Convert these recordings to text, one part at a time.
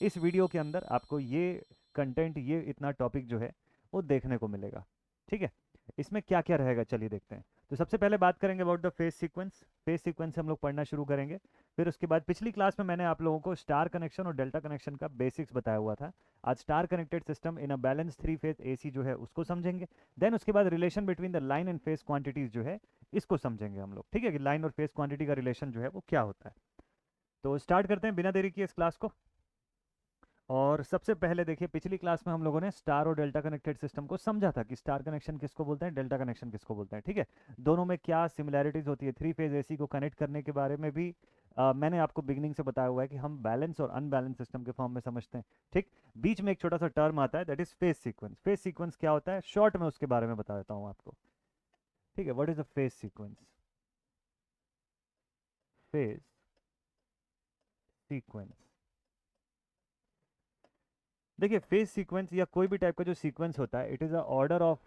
इस वीडियो के अंदर आपको ये कंटेंट, ये इतना टॉपिक जो है वो देखने को मिलेगा। ठीक है, इसमें क्या क्या रहेगा चलिए देखते हैं। तो सबसे पहले बात करेंगे about the phase sequence. Phase sequence हम लोग पढ़ना शुरू करेंगे। फिर उसके बाद पिछली क्लास में मैंने आप लोगों को स्टार कनेक्शन और डेल्टा कनेक्शन का बेसिक्स बताया हुआ था। आज star connected system in a balance three phase AC जो है उसको समझेंगे। देन उसके बाद relation between the line and phase quantities जो है इसको समझेंगे हम लोग। ठीक है, कि लाइन और फेज क्वांटिटी का रिलेशन जो है वो क्या होता है। तो स्टार्ट करते हैं बिना देरी किए इस क्लास को। और सबसे पहले देखिए, पिछली क्लास में हम लोगों ने स्टार और डेल्टा कनेक्टेड सिस्टम को समझा था कि स्टार कनेक्शन किसको बोलते हैं, डेल्टा कनेक्शन किसको बोलते हैं। ठीक है, दोनों में क्या सिमिलैरिटीज होती है, थ्री फेज एसी को कनेक्ट करने के बारे में भी मैंने आपको बिगनिंग से बताया हुआ है कि हम बैलेंस और अनबैलेंस सिस्टम के फॉर्म में समझते हैं। ठीक, बीच में एक छोटा सा टर्म आता है that is phase sequence. Phase sequence क्या होता है, शॉर्ट में उसके बारे में बता देता हूँ आपको। ठीक है, what is a phase sequence. Phase sequence, देखिए फेज सीक्वेंस या कोई भी टाइप का जो सीक्वेंस होता है, it is a order of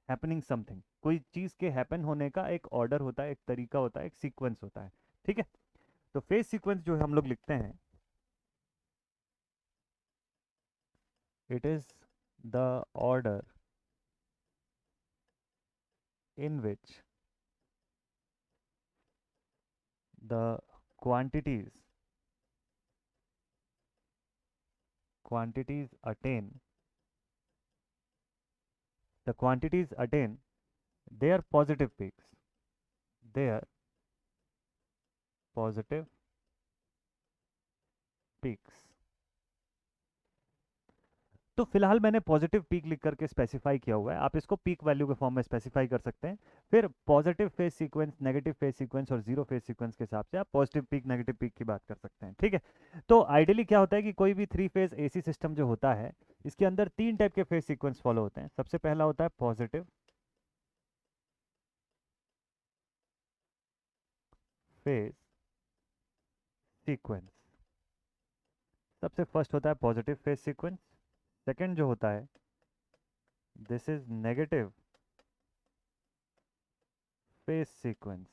happening something. कोई चीज़ के हैपन होने का एक ऑर्डर होता है, एक तरीका होता है, एक सीक्वेंस होता है। ठीक है, तो फेज सीक्वेंस जो हम लोग लिखते हैं, it is the order in which the quantities quantities attain the quantities attain their positive peaks, their positive peaks। तो फिलहाल मैंने पॉजिटिव पीक लिख करके स्पेसिफाई किया हुआ है, आप इसको पीक वैल्यू के फॉर्म में स्पेसिफाई कर सकते हैं। फिर positive phase sequence, negative phase sequence और जीरो फेज सीक्वेंस के हिसाब से आप पॉजिटिव पीक नेगेटिव पीक की बात कर सकते हैं। ठीक है, तो आइडियली क्या होता है कि कोई भी थ्री फेज एसी सिस्टम जो होता है, इसके अंदर तीन टाइप के फेज सीक्वेंस फॉलो होते हैं। सबसे पहला होता है पॉजिटिव फेज सीक्वेंस। सबसे फर्स्ट होता है पॉजिटिव फेज सीक्वेंस। सेकेंड जो होता है, this is negative phase sequence.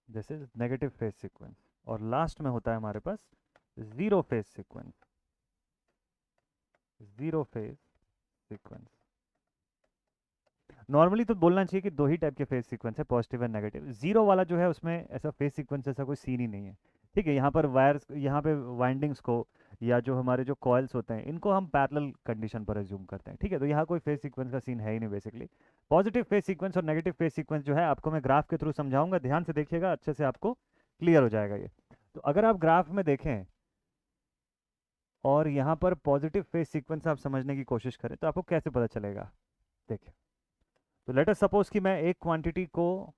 This is negative phase sequence. और लास्ट में होता है हमारे पास zero phase sequence. Zero phase sequence, normally तो बोलना चाहिए कि दो ही टाइप के फेज सीक्वेंस है, पॉजिटिव एंड नेगेटिव। जीरो वाला जो है उसमें ऐसा फेज सीक्वेंस ऐसा कोई सीन ही नहीं है। ठीक है, यहाँ पर वायर्स, यहाँ पे वाइंडिंग्स को या जो हमारे जो कॉइल्स होते हैं इनको हम पैरेलल कंडीशन पर एज्यूम करते हैं। ठीक है, तो यहाँ कोई फेज सीक्वेंस का सीन है ही नहीं बेसिकली। पॉजिटिव फेज सीक्वेंस और नेगेटिव फेज सीक्वेंस जो है आपको मैं ग्राफ के थ्रू समझाऊंगा, ध्यान से देखिएगा, अच्छे से आपको क्लियर हो जाएगा ये। तो अगर आप ग्राफ में देखें और यहाँ पर पॉजिटिव फेज सीक्वेंस आप समझने की कोशिश करें तो आपको कैसे पता चलेगा, देखिए। तो लेट अस सपोज कि मैं एक क्वांटिटी को,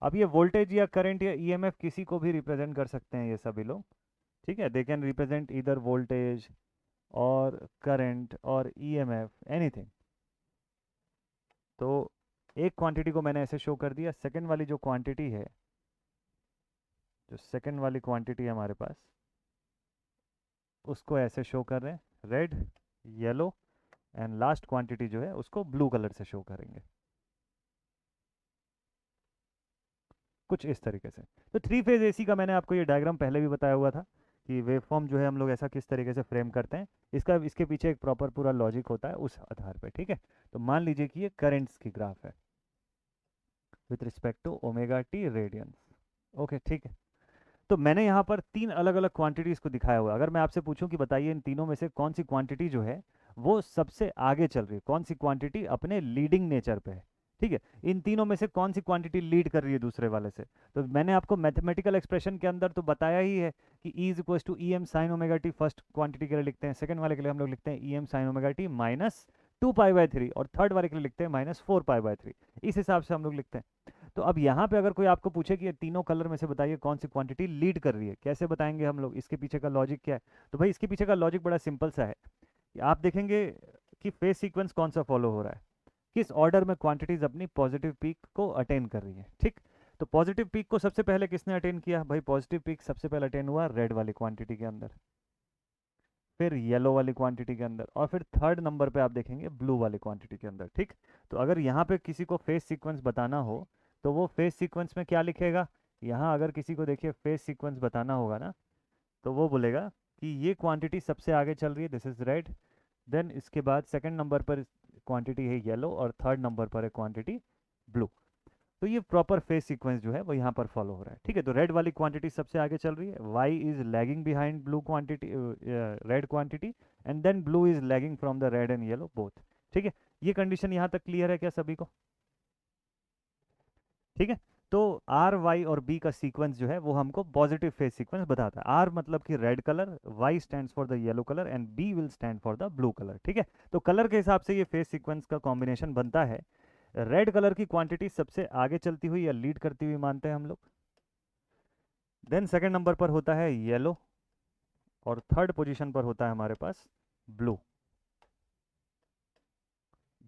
अब ये वोल्टेज या करंट या ईएमएफ किसी को भी रिप्रेजेंट कर सकते हैं ये सभी लोग। ठीक है, दे कैन रिप्रेजेंट इधर वोल्टेज और करंट और ईएमएफ, एनीथिंग। तो एक क्वांटिटी को मैंने ऐसे शो कर दिया। सेकंड वाली जो क्वांटिटी है, जो सेकंड वाली क्वांटिटी है हमारे पास, उसको ऐसे शो कर रहे हैं, red, yellow, and last quantity जो है उसको ब्लू कलर से शो करेंगे, कुछ इस तरीके से। तो थ्री फेज एसी का मैंने आपको ये डायग्राम पहले भी बताया हुआ था कि वेव फॉर्म जो है हम लोग ऐसा किस तरीके से फ्रेम करते हैं। इसका, इसके पीछे एक प्रॉपर पूरा लॉजिक होता है उस आधार पे। ठीक है, तो मान लीजिए कि ये करंट्स की ग्राफ है with respect to omega t radians. Okay, ठीक है। तो मैंने यहाँ पर तीन अलग अलग क्वांटिटीज को दिखाया हुआ है। अगर मैं आपसे पूछूं कि बताइए इन तीनों में से कौन सी क्वांटिटी जो है वो सबसे आगे चल रही है, कौन सी क्वांटिटी अपने लीडिंग नेचर पे है। ठीक है, इन तीनों में से कौन सी क्वांटिटी लीड कर रही है दूसरे वाले से। तो मैंने आपको मैथमेटिकल एक्सप्रेशन के अंदर तो बताया ही है कि E is equal to E M sine omega t first quantity के लिए लिखते हैं, सेकंड वाले के लिए हम लोग लिखते हैं E M sine omega t minus 2 pi by 3, और थर्ड वाले के लिए लिखते हैं -4 पाई बाय 3। इस हिसाब से हम लोग लिखते हैं। तो अब यहाँ पे अगर कोई आपको पूछे कि ये तीनों कलर में से बताइए कौन सी क्वांटिटी लीड कर रही है, कैसे बताएंगे हम लोग, इसके पीछे का लॉजिक क्या है। तो भाई इसके पीछे का लॉजिक बड़ा सिंपल सा है कि आप देखेंगे कि फेज सीक्वेंस कौन सा फॉलो हो रहा है, किस ऑर्डर में क्वांटिटीज अपनी पॉजिटिव पीक को अटेन कर रही है। ठीक, तो पॉजिटिव पीक को सबसे पहले किसने अटेन किया, भाई पॉजिटिव पीक सबसे पहले अटेन हुआ रेड वाली क्वांटिटी के अंदर, फिर येलो वाली क्वांटिटी के अंदर, और फिर थर्ड नंबर पे आप देखेंगे ब्लू वाली क्वांटिटी के अंदर। ठीक, तो अगर यहाँ पे किसी को फेज सीक्वेंस बताना हो तो वो फेज सीक्वेंस में क्या लिखेगा यहाँ अगर किसी को देखिए फेज सीक्वेंस बताना होगा ना, तो वो बोलेगा कि ये क्वांटिटी सबसे आगे चल रही है, दिस इज रेड, देन इसके बाद सेकंड नंबर पर क्वांटिटी है येलो और थर्ड नंबर पर है क्वांटिटी ब्लू। तो ये प्रॉपर फेज सीक्वेंस जो है वो यहाँ पर फॉलो हो रहा है। ठीक है, तो रेड वाली क्वांटिटी सबसे आगे चल रही है, Y is lagging behind blue quantity, red quantity, and then blue is lagging from the red and yellow both. ठीक है, ये कंडीशन यहाँ तक क्लियर है क्या सभी को? ठीक है, तो आर वाई और बी का सीक्वेंस जो है वो हमको पॉजिटिव फेज सीक्वेंस बताता है। आर मतलब कि red colour, Y stands for the yellow colour and B will stand for the blue colour. ठीक है, तो कलर के हिसाब से ये फेज सीक्वेंस का कॉम्बिनेशन बनता है। रेड कलर की क्वांटिटी सबसे आगे चलती हुई या लीड करती हुई मानते हैं हम लोग। देन सेकंड नंबर पर होता है येलो और थर्ड पोजीशन पर होता है हमारे पास ब्लू।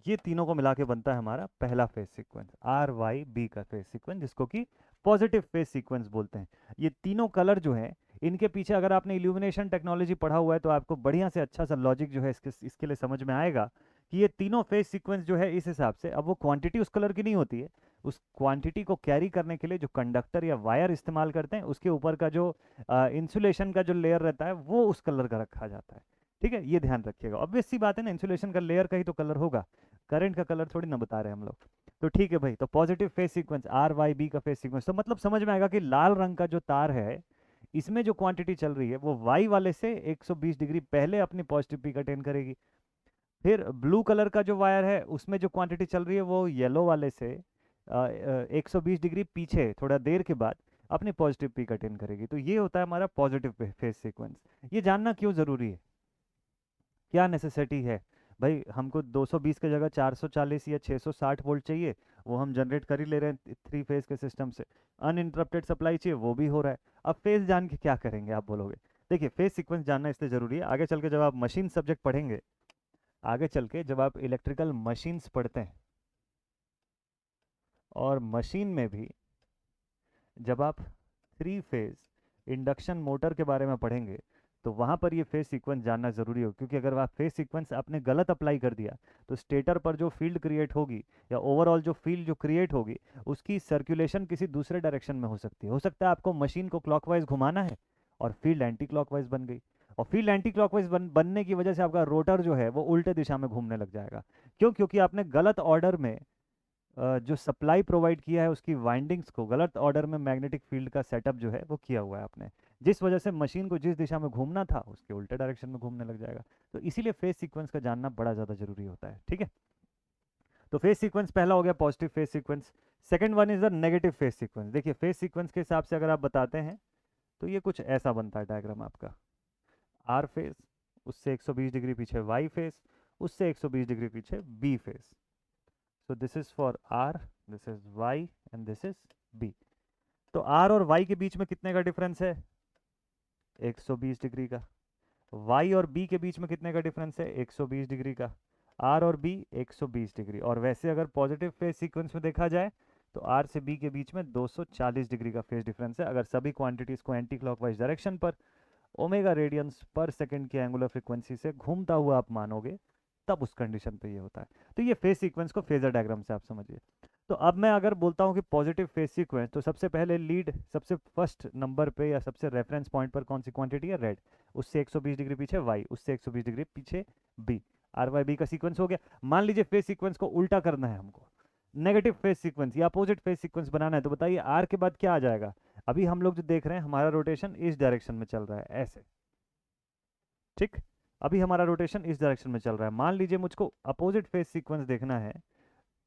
ये तीनों को मिला के बनता है हमारा पहला phase sequence, R Y B का फेज सीक्वेंस, जिसको कि पॉजिटिव फेज सीक्वेंस बोलते हैं। ये तीनों कलर जो हैं, इनके पीछे अगर आपने इल्यूमिनेशन टेक्नोलॉजी पढ़ा हुआ है तो आपको बढ़िया से अच्छा सा लॉजिक जो है इसके लिए समझ में आएगा कि ये तीनों फेज सीक्वेंस जो है इस हिसाब से, अब वो क्वांटिटी उस कलर की नहीं होती है, उस क्वांटिटी को कैरी करने के लिए जो कंडक्टर या वायर इस्तेमाल करते हैं उसके ऊपर का जो इंसुलेशन का जो लेयर रहता है वो उस कलर का रखा जाता है। ठीक है, ये ध्यान रखिएगा, ऑब्वियस सी बात है ना, इंसुलेशन का लेयर का ही तो कलर होगा, करंट का कलर थोड़ी ना बता रहे हैं हम लोग। तो ठीक है भाई, तो positive phase sequence R Y B का फेज सीक्वेंस, तो मतलब समझ में आएगा कि लाल रंग का जो तार है इसमें जो क्वांटिटी चल रही है वो वाई वाले से 120 डिग्री पहले अपनी पॉजिटिव पीक अटेन करेगी। फिर ब्लू कलर का जो वायर है उसमें जो क्वांटिटी चल रही है वो येलो वाले से 120 डिग्री पीछे थोड़ा देर के बाद अपनी पॉजिटिव पीक अटेन करेगी। तो ये होता है हमारा पॉजिटिव फेज सीक्वेंस। ये जानना क्यों ज़रूरी है, क्या नेसेसिटी है? भाई हमको 220 की जगह 440 या 660 वोल्ट चाहिए, वो हम जनरेट कर ही ले रहे हैं थ्री फेज के सिस्टम से। अनइंटरप्टेड सप्लाई चाहिए, वो भी हो रहा है। अब फेज जान के क्या करेंगे आप बोलोगे? देखिए, फेज सीक्वेंस जानना इसलिए ज़रूरी है, आगे चल के जब आप मशीन सब्जेक्ट पढ़ेंगे, आगे चल के जब आप इलेक्ट्रिकल मशीन्स पढ़ते हैं और मशीन में भी जब आप थ्री फेज इंडक्शन मोटर के बारे में पढ़ेंगे तो वहाँ पर ये फेज सीक्वेंस जानना ज़रूरी हो, क्योंकि अगर आप फेज सीक्वेंस आपने गलत अप्लाई कर दिया तो स्टेटर पर जो फील्ड क्रिएट होगी या ओवरऑल जो फील्ड जो क्रिएट होगी उसकी सर्कुलेशन किसी दूसरे डायरेक्शन में हो सकती है। हो सकता है आपको मशीन को क्लॉकवाइज घुमाना है और फील्ड एंटी क्लॉकवाइज बन गई, और फील्ड एंटी क्लॉकवाइज बनने की वजह से आपका रोटर जो है वो उल्टे दिशा में घूमने लग जाएगा। क्यों? क्योंकि आपने गलत ऑर्डर में जो सप्लाई प्रोवाइड किया है उसकी वाइंडिंग्स को गलत ऑर्डर में मैग्नेटिक फील्ड का सेटअप जो है वो किया हुआ है आपने, जिस वजह से मशीन को जिस दिशा में घूमना था उसके उल्टे डायरेक्शन में घूमने लग जाएगा। तो इसीलिए फेज सीक्वेंस का जानना बड़ा ज़्यादा जरूरी होता है। ठीक है, तो फेज सीक्वेंस पहला हो गया positive phase sequence. Second one is the negative phase sequence. देखिए, फेज सीक्वेंस के हिसाब से अगर आप बताते हैं तो ये कुछ ऐसा बनता है डायग्राम आपका, आर फेज, उससे 120 डिग्री पीछे वाई फेज, उससे 120 डिग्री पीछे B phase. So this is for R, this is Y and this is B। तो R और Y के बीच में कितने का डिफरेंस है? 120 डिग्री का। Y और B के बीच में कितने का डिफरेंस है? 120 डिग्री का। R और B 120 डिग्री। और वैसे अगर पॉजिटिव फेज सीक्वेंस में देखा जाए तो R से B के बीच में 240 डिग्री का फेज डिफरेंस है, अगर सभी क्वांटिटीज को एंटी क्लॉकवाइज डायरेक्शन पर ओमेगा रेडियंस पर सेकंड की एंगुलर फ्रीक्वेंसी से घूमता हुआ आप मानोगे, तब उस कंडीशन पे ये होता है। तो ये फेज सीक्वेंस को फेजर डायग्राम से आप समझिए। तो अब मैं अगर बोलता हूँ कि पॉजिटिव फेज सीक्वेंस, तो सबसे पहले लीड, सबसे फर्स्ट नंबर पे या सबसे रेफरेंस पॉइंट पर कौन सी क्वांटिटी है? रेड, उससे 120 डिग्री पीछे वाई, उससे 120 डिग्री पीछे बी। आर वाई बी का सीक्वेंस हो गया। मान लीजिए फेज सीक्वेंस को उल्टा करना है हमको, नेगेटिव फेज सीक्वेंस या अपोजिट फेज सीक्वेंस बनाना है, तो बताइए आर के बाद क्या आ जाएगा? अभी हम लोग जो देख रहे हैं हमारा रोटेशन इस डायरेक्शन में चल रहा है, ऐसे। ठीक, अभी हमारा रोटेशन इस डायरेक्शन में चल रहा है। मान लीजिए मुझको अपोजिट फेज सीक्वेंस देखना है,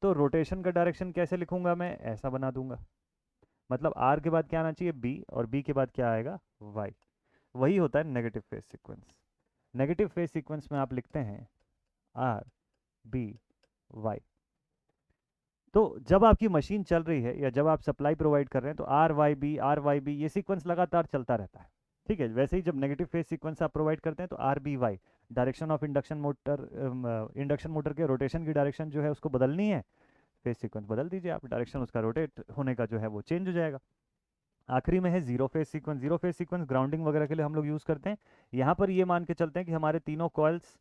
तो रोटेशन का डायरेक्शन कैसे लिखूंगा? मैं ऐसा बना दूंगा, मतलब आर के बाद क्या आना चाहिए? बी, और बी के बाद क्या आएगा? वाई। वही होता है negative phase sequence. Negative phase sequence में आप लिखते हैं आर बी वाई। तो जब आपकी मशीन चल रही है या जब आप सप्लाई प्रोवाइड कर रहे हैं तो आर वाई बी ये सीक्वेंस लगातार चलता रहता है। ठीक है, वैसे ही जब नेगेटिव फेज सीक्वेंस आप प्रोवाइड करते हैं तो R B Y, direction of induction motor के रोटेशन की डायरेक्शन जो है उसको बदलनी है, फेज सीक्वेंस बदल दीजिए आप, डायरेक्शन उसका रोटेट होने का जो है वो चेंज हो जाएगा। आखिरी में है zero phase sequence. Zero phase sequence grounding वगैरह के लिए हम लोग यूज़ करते हैं। यहाँ पर ये मान के चलते हैं कि हमारे तीनों कॉइल्स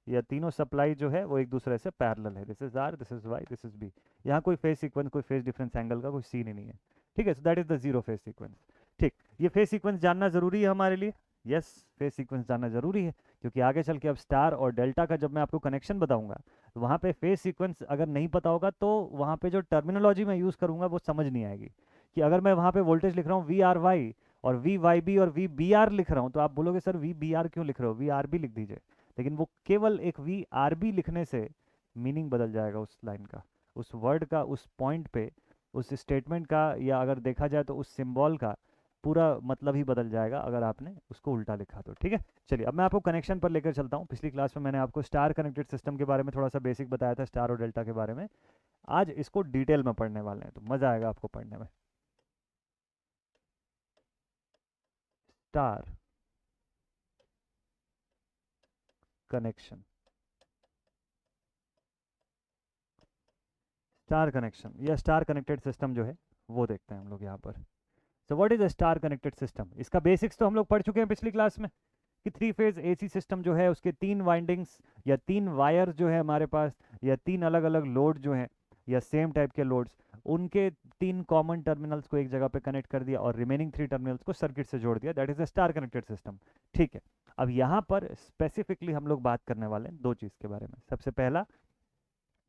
या तीनों सप्लाई जो है वो एक दूसरे से पैरेलल है, this is R, this is Y, this is B. यहाँ कोई फेज सीक्वेंस, कोई फेज डिफरेंस एंगल का कोई सीन ही नहीं है। ठीक है, so that is the zero phase sequence. ठीक, ये फेज सीक्वेंस जानना जरूरी है हमारे लिए। यस, फेज सीक्वेंस जानना जरूरी है, क्योंकि आगे चल के अब स्टार और डेल्टा का जब मैं आपको कनेक्शन बताऊंगा तो वहाँ पे फेज सीक्वेंस अगर नहीं पता होगा तो वहाँ पे जो टर्मिनोलॉजी मैं यूज़ करूंगा वो समझ नहीं आएगी। कि अगर मैं वहाँ पे वोल्टेज लिख रहा हूँ वी आर वाई और वी वाई बी और वी बी आर लिख रहा हूँ, तो आप बोलोगे सर वी बी आर क्यों लिख रहे हो, वी आर बी लिख दीजिए। लेकिन वो केवल एक वी आर बी लिखने से मीनिंग बदल जाएगा उस लाइन का, उस वर्ड का, उस पॉइंट पे, उस स्टेटमेंट का, या अगर देखा जाए तो उस सिंबल का पूरा मतलब ही बदल जाएगा अगर आपने उसको उल्टा लिखा तो। ठीक है, चलिए अब मैं आपको कनेक्शन पर लेकर चलता हूँ। पिछली क्लास में मैंने आपको स्टार कनेक्टेड सिस्टम के बारे में थोड़ा सा बेसिक बताया था, स्टार और डेल्टा के बारे में। आज इसको डिटेल में पढ़ने वाले हैं, तो मज़ा आएगा आपको पढ़ने में। स्टार कनेक्शन, स्टार कनेक्शन या स्टार कनेक्टेड सिस्टम जो है वो देखते हैं हम लोग यहाँ पर। So what is a star connected system? इसका बेसिक्स तो हम लोग पढ़ चुके हैं पिछली क्लास में कि थ्री फेज एसी सिस्टम जो है उसके तीन वाइंडिंग्स या तीन वायर्स जो है हमारे पास, या तीन अलग अलग लोड जो हैं या सेम टाइप के लोड्स, उनके तीन कॉमन टर्मिनल्स को एक जगह पे कनेक्ट कर दिया और रिमेनिंग थ्री टर्मिनल्स को सर्किट से जोड़ दिया। That is a star connected system. ठीक है, अब यहाँ पर स्पेसिफिकली हम लोग बात करने वाले हैं दो चीज़ के बारे में। सबसे पहला,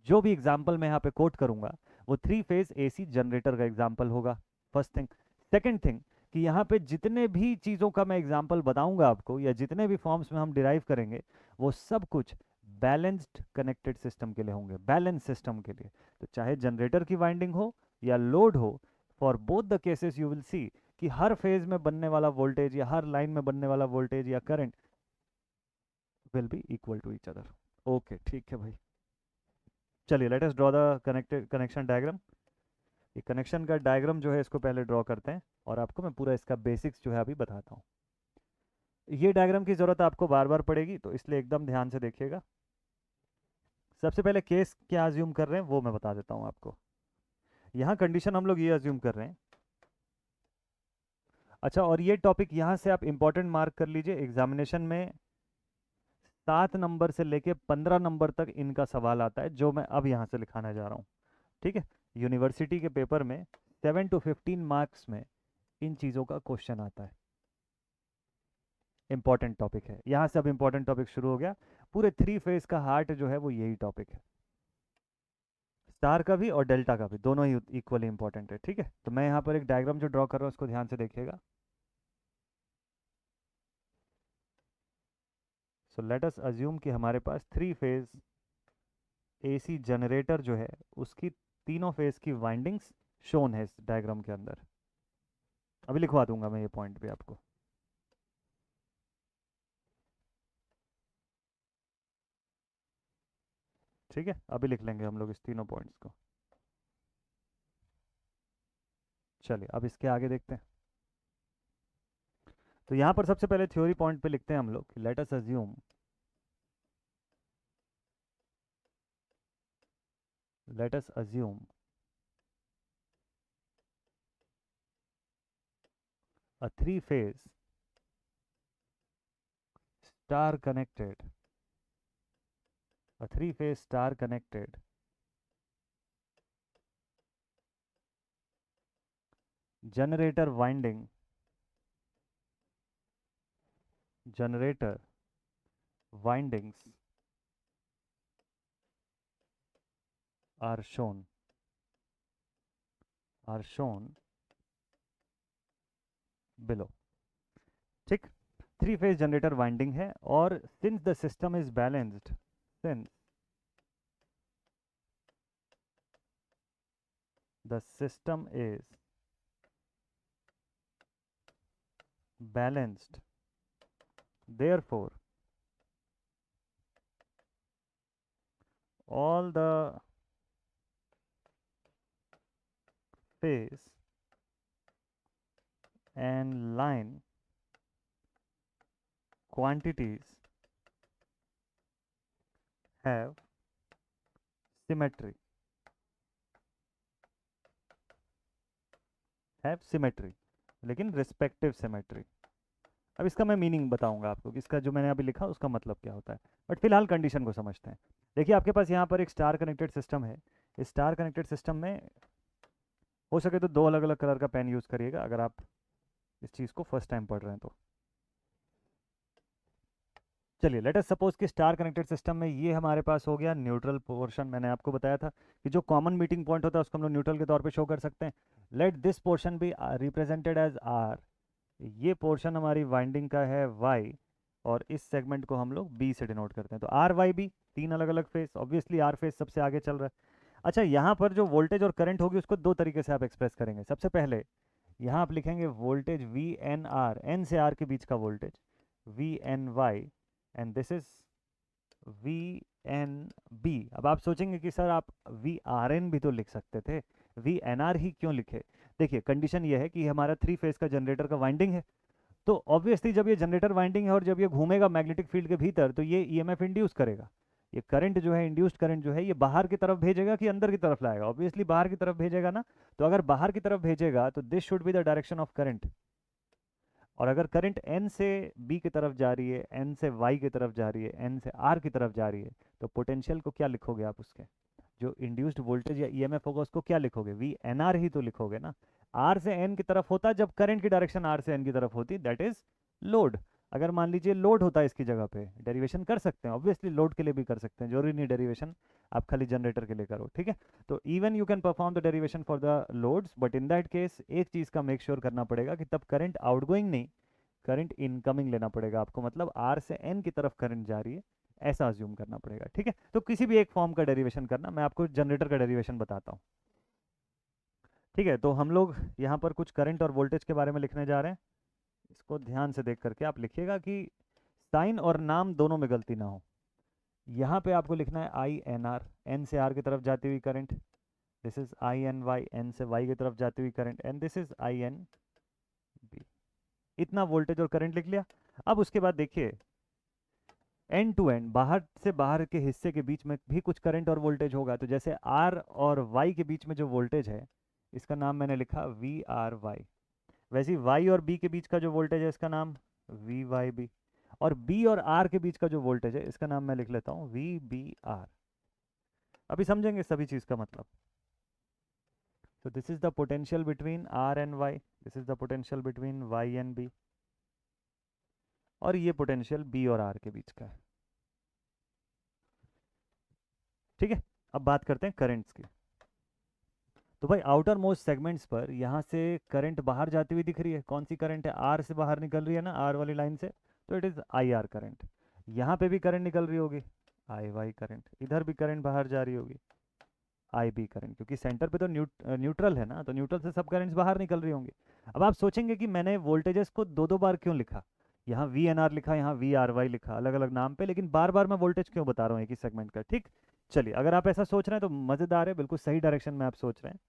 जो भी एग्जाम्पल मैं यहाँ पे कोट करूंगा वो थ्री फेज एसी जनरेटर का एग्जाम्पल होगा, फर्स्ट थिंग। सेकेंड थिंग, कि यहाँ पे जितने भी चीज़ों का मैं एग्जाम्पल बताऊंगा आपको या जितने भी फॉर्म्स में हम डिराइव करेंगे वो सब कुछ बैलेंस्ड कनेक्टेड सिस्टम के लिए होंगे, बैलेंस सिस्टम के लिए। तो चाहे जनरेटर की वाइंडिंग हो या लोड हो, for both the cases you will see कि हर फेज में बनने वाला वोल्टेज या हर लाइन में बनने वाला वोल्टेज या current will be equal to each other. Okay, ठीक है भाई, चलिए let us draw the connected connection diagram. ये कनेक्शन का डायग्राम जो है इसको पहले ड्रॉ करते हैं और आपको मैं पूरा इसका बेसिक्स जो है अभी बताता हूँ। ये डायग्राम की ज़रूरत आपको बार बार पड़ेगी, तो इसलिए एकदम ध्यान से देखिएगा। सबसे पहले केस क्या अज्यूम कर रहे हैं वो मैं बता देता हूँ आपको। यहाँ कंडीशन हम लोग ये अज्यूम कर रहे हैं। अच्छा, और ये टॉपिक यहाँ से आप इंपॉर्टेंट मार्क कर लीजिए, एग्जामिनेशन में 7 नंबर से लेके 15 नंबर तक इनका सवाल आता है जो मैं अब यहाँ से लिखाने जा रहा हूँ। ठीक है, यूनिवर्सिटी के पेपर में 7 to 15 मार्क्स में इन चीज़ों का क्वेश्चन आता है। इंपॉर्टेंट टॉपिक है, यहाँ से अब इंपॉर्टेंट टॉपिक शुरू हो गया। पूरे थ्री फेज का हार्ट जो है वो यही टॉपिक है, स्टार का भी और डेल्टा का भी, दोनों ही इक्वली इंपॉर्टेंट है। ठीक है, तो मैं यहाँ पर एक डायग्राम जो ड्रॉ कर रहा हूँ उसको ध्यान से देखिएगा। सो लेट अस अज्यूम कि हमारे पास थ्री फेज एसी जनरेटर जो है उसकी तीनों फेज की वाइंडिंग्स शोन है इस डायग्राम के अंदर। अभी लिखवा दूंगा मैं ये पॉइंट भी आपको। ठीक है, अभी लिख लेंगे हम लोग इस तीनों पॉइंट्स को। चलिए अब इसके आगे देखते हैं। तो यहाँ पर सबसे पहले थ्योरी पॉइंट पे लिखते हैं हम लोग, let us assume, let us assume a three phase star connected, a three phase star connected generator winding, generator windings are shown below। ठीक, थ्री फेज जनरेटर वाइंडिंग है और since the system is balanced, since the system is balanced, therefore all the phase and line quantities have symmetry, लेकिन respective symmetry. अब इसका मैं meaning बताऊंगा आपको कि इसका जो मैंने अभी लिखा उसका मतलब क्या होता है, बट फिलहाल कंडीशन को समझते हैं। देखिए आपके पास यहाँ पर एक स्टार कनेक्टेड सिस्टम है। इस स्टार कनेक्टेड सिस्टम में हो सके तो 2 अलग अलग कलर का पेन यूज़ करिएगा अगर आप इस चीज़ को फर्स्ट टाइम पढ़ रहे हैं तो। चलिए लेट अस सपोज कि स्टार कनेक्टेड सिस्टम में ये हमारे पास हो गया न्यूट्रल पोर्शन। मैंने आपको बताया था कि जो कॉमन मीटिंग पॉइंट होता है उसको हम लोग न्यूट्रल के तौर पे शो कर सकते हैं। Let this portion be represented as R. ये पोर्शन हमारी वाइंडिंग का है वाई, और इस सेगमेंट को हम लोग बी से डिनोट करते हैं। तो आर वाई बी, 3 अलग अलग फेस, ऑब्वियसली आर फेस सबसे आगे चल रहा है। अच्छा, यहाँ पर जो वोल्टेज और करंट होगी उसको 2 तरीके से आप एक्सप्रेस करेंगे। सबसे पहले यहाँ आप लिखेंगे voltage V N R, N से आर के बीच का voltage V N Y, and this is V N B. अब आप सोचेंगे कि सर आप वी आर एन भी तो लिख सकते थे, वी एन आर ही क्यों लिखे? देखिए कंडीशन ये है कि हमारा 3 फेज का जनरेटर का वाइंडिंग है, तो ऑब्वियसली जब ये जनरेटर वाइंडिंग है और जब ये घूमेगा मैग्नेटिक फील्ड के भीतर तो ये ईएमएफ इंड्यूस करेगा। ये करंट जो है, इंड्यूस्ड करंट जो है, ये बाहर की तरफ भेजेगा कि अंदर की तरफ लाएगा? ऑब्वियसली बाहर की तरफ भेजेगा ना। तो अगर बाहर की तरफ भेजेगा तो this should be the direction of current. और अगर करंट एन से बी की तरफ जा रही है, एन से वाई की तरफ जा रही है, एन से आर की तरफ जा रही है, तो पोटेंशियल को क्या लिखोगे आप? उसके जो इंड्यूस्ड वोल्टेज या ईएमएफ होगा उसको क्या लिखोगे? वी एन आर ही तो लिखोगे ना। आर से एन की तरफ होता जब करंट की डायरेक्शन आर से एन की तरफ होती, दैट इज लोड। अगर मान लीजिए लोड होता है इसकी जगह पे, डेरिवेशन कर सकते हैं, ऑब्वियसली लोड के लिए भी कर सकते हैं, जरूरी नहीं डेरिवेशन आप खाली जनरेटर के लिए करो, ठीक है? तो even you can perform the derivation for the loads, but in that case एक चीज़ का मेक श्योर करना पड़ेगा कि तब करंट आउटगोइंग नहीं, करंट इनकमिंग लेना पड़ेगा आपको, मतलब आर से एन की तरफ करंट जा रही है ऐसा अज्यूम करना पड़ेगा, ठीक है? तो किसी भी एक फॉर्म का डेरिवेशन करना, मैं आपको जनरेटर का डेरिवेशन बताता हूँ, ठीक है? तो हम लोग यहाँ पर कुछ करंट और वोल्टेज के बारे में लिखने जा रहे हैं। इसको ध्यान से देख करके आप लिखिएगा कि साइन और नाम दोनों में गलती ना हो। यहाँ पे आपको लिखना है आई एन आर, एन से आर की तरफ जाती हुई current, this is I N Y, N से वाई की तरफ जाती हुई current, and this is I N B. इतना वोल्टेज और करंट लिख लिया। अब उसके बाद देखिए एंड टू एंड, बाहर से बाहर के हिस्से के बीच में भी कुछ करंट और वोल्टेज होगा। तो जैसे आर और वाई के बीच में जो वोल्टेज है इसका नाम मैंने लिखा वी आर वाई, वैसे ही वाई और बी के बीच का जो वोल्टेज है इसका नाम वी वाई बी, और बी और आर के बीच का जो वोल्टेज है इसका नाम मैं लिख लेता हूँ वी बी आर। अभी समझेंगे सभी चीज़ का मतलब। So this is the potential between R and Y. This is the potential between Y and B. और ये पोटेंशियल B और R के बीच का है, ठीक है? अब बात करते हैं करंट्स की। तो भाई आउटर मोस्ट सेगमेंट्स पर यहाँ से करंट बाहर जाती हुई दिख रही है। कौन सी करंट है? आर से बाहर निकल रही है ना, आर वाली लाइन से, तो it is I R current. यहाँ पे भी करंट निकल रही होगी, आई वाई करंट। इधर भी करंट बाहर जा रही होगी, आई बी करंट, क्योंकि सेंटर पे तो न्यूट्रल है ना, तो न्यूट्रल से सब करंट्स बाहर निकल रही होंगी। अब आप सोचेंगे कि मैंने वोल्टेजेस को 2 2 बार क्यों लिखा? यहाँ वी एन आर लिखा, यहाँ वी आर वाई लिखा, अलग अलग नाम पे, लेकिन बार बार मैं वोल्टेज क्यों बता रहा हूँ एक ही सेगमेंट का? ठीक, चलिए अगर आप ऐसा सोच रहे हैं तो मज़ेदार है, बिल्कुल सही डायरेक्शन में आप सोच रहे हैं।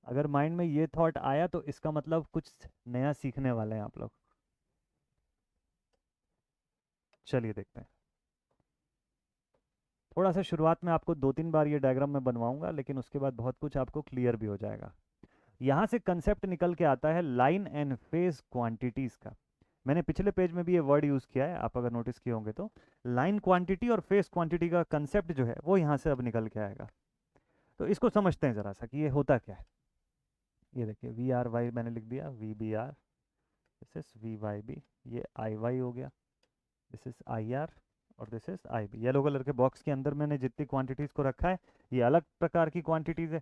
अगर माइंड में ये थॉट आया तो इसका मतलब कुछ नया सीखने वाले हैं आप लोग। चलिए देखते हैं। थोड़ा सा शुरुआत में आपको 2 3 बार ये डायग्राम मैं बनवाऊंगा, लेकिन उसके बाद बहुत कुछ आपको क्लियर भी हो जाएगा। यहाँ से कंसेप्ट निकल के आता है लाइन एंड फेज क्वांटिटीज़ का। मैंने पिछले पेज में भी ये वर्ड यूज़ किया है, आप अगर नोटिस किए होंगे तो। लाइन क्वांटिटी और फेज क्वांटिटी का कंसेप्ट जो है वो यहाँ से अब निकल के आएगा। तो इसको समझते हैं ज़रा सा कि ये होता क्या है। ये देखिए वी आर वाई मैंने लिख दिया, V B R, this is V Y B, ये आई वाई हो गया, दिस इज आई आर, और this is I B. Yellow colour के बॉक्स के अंदर मैंने जितनी क्वांटिटीज़ को रखा है ये अलग प्रकार की क्वांटिटीज़ है,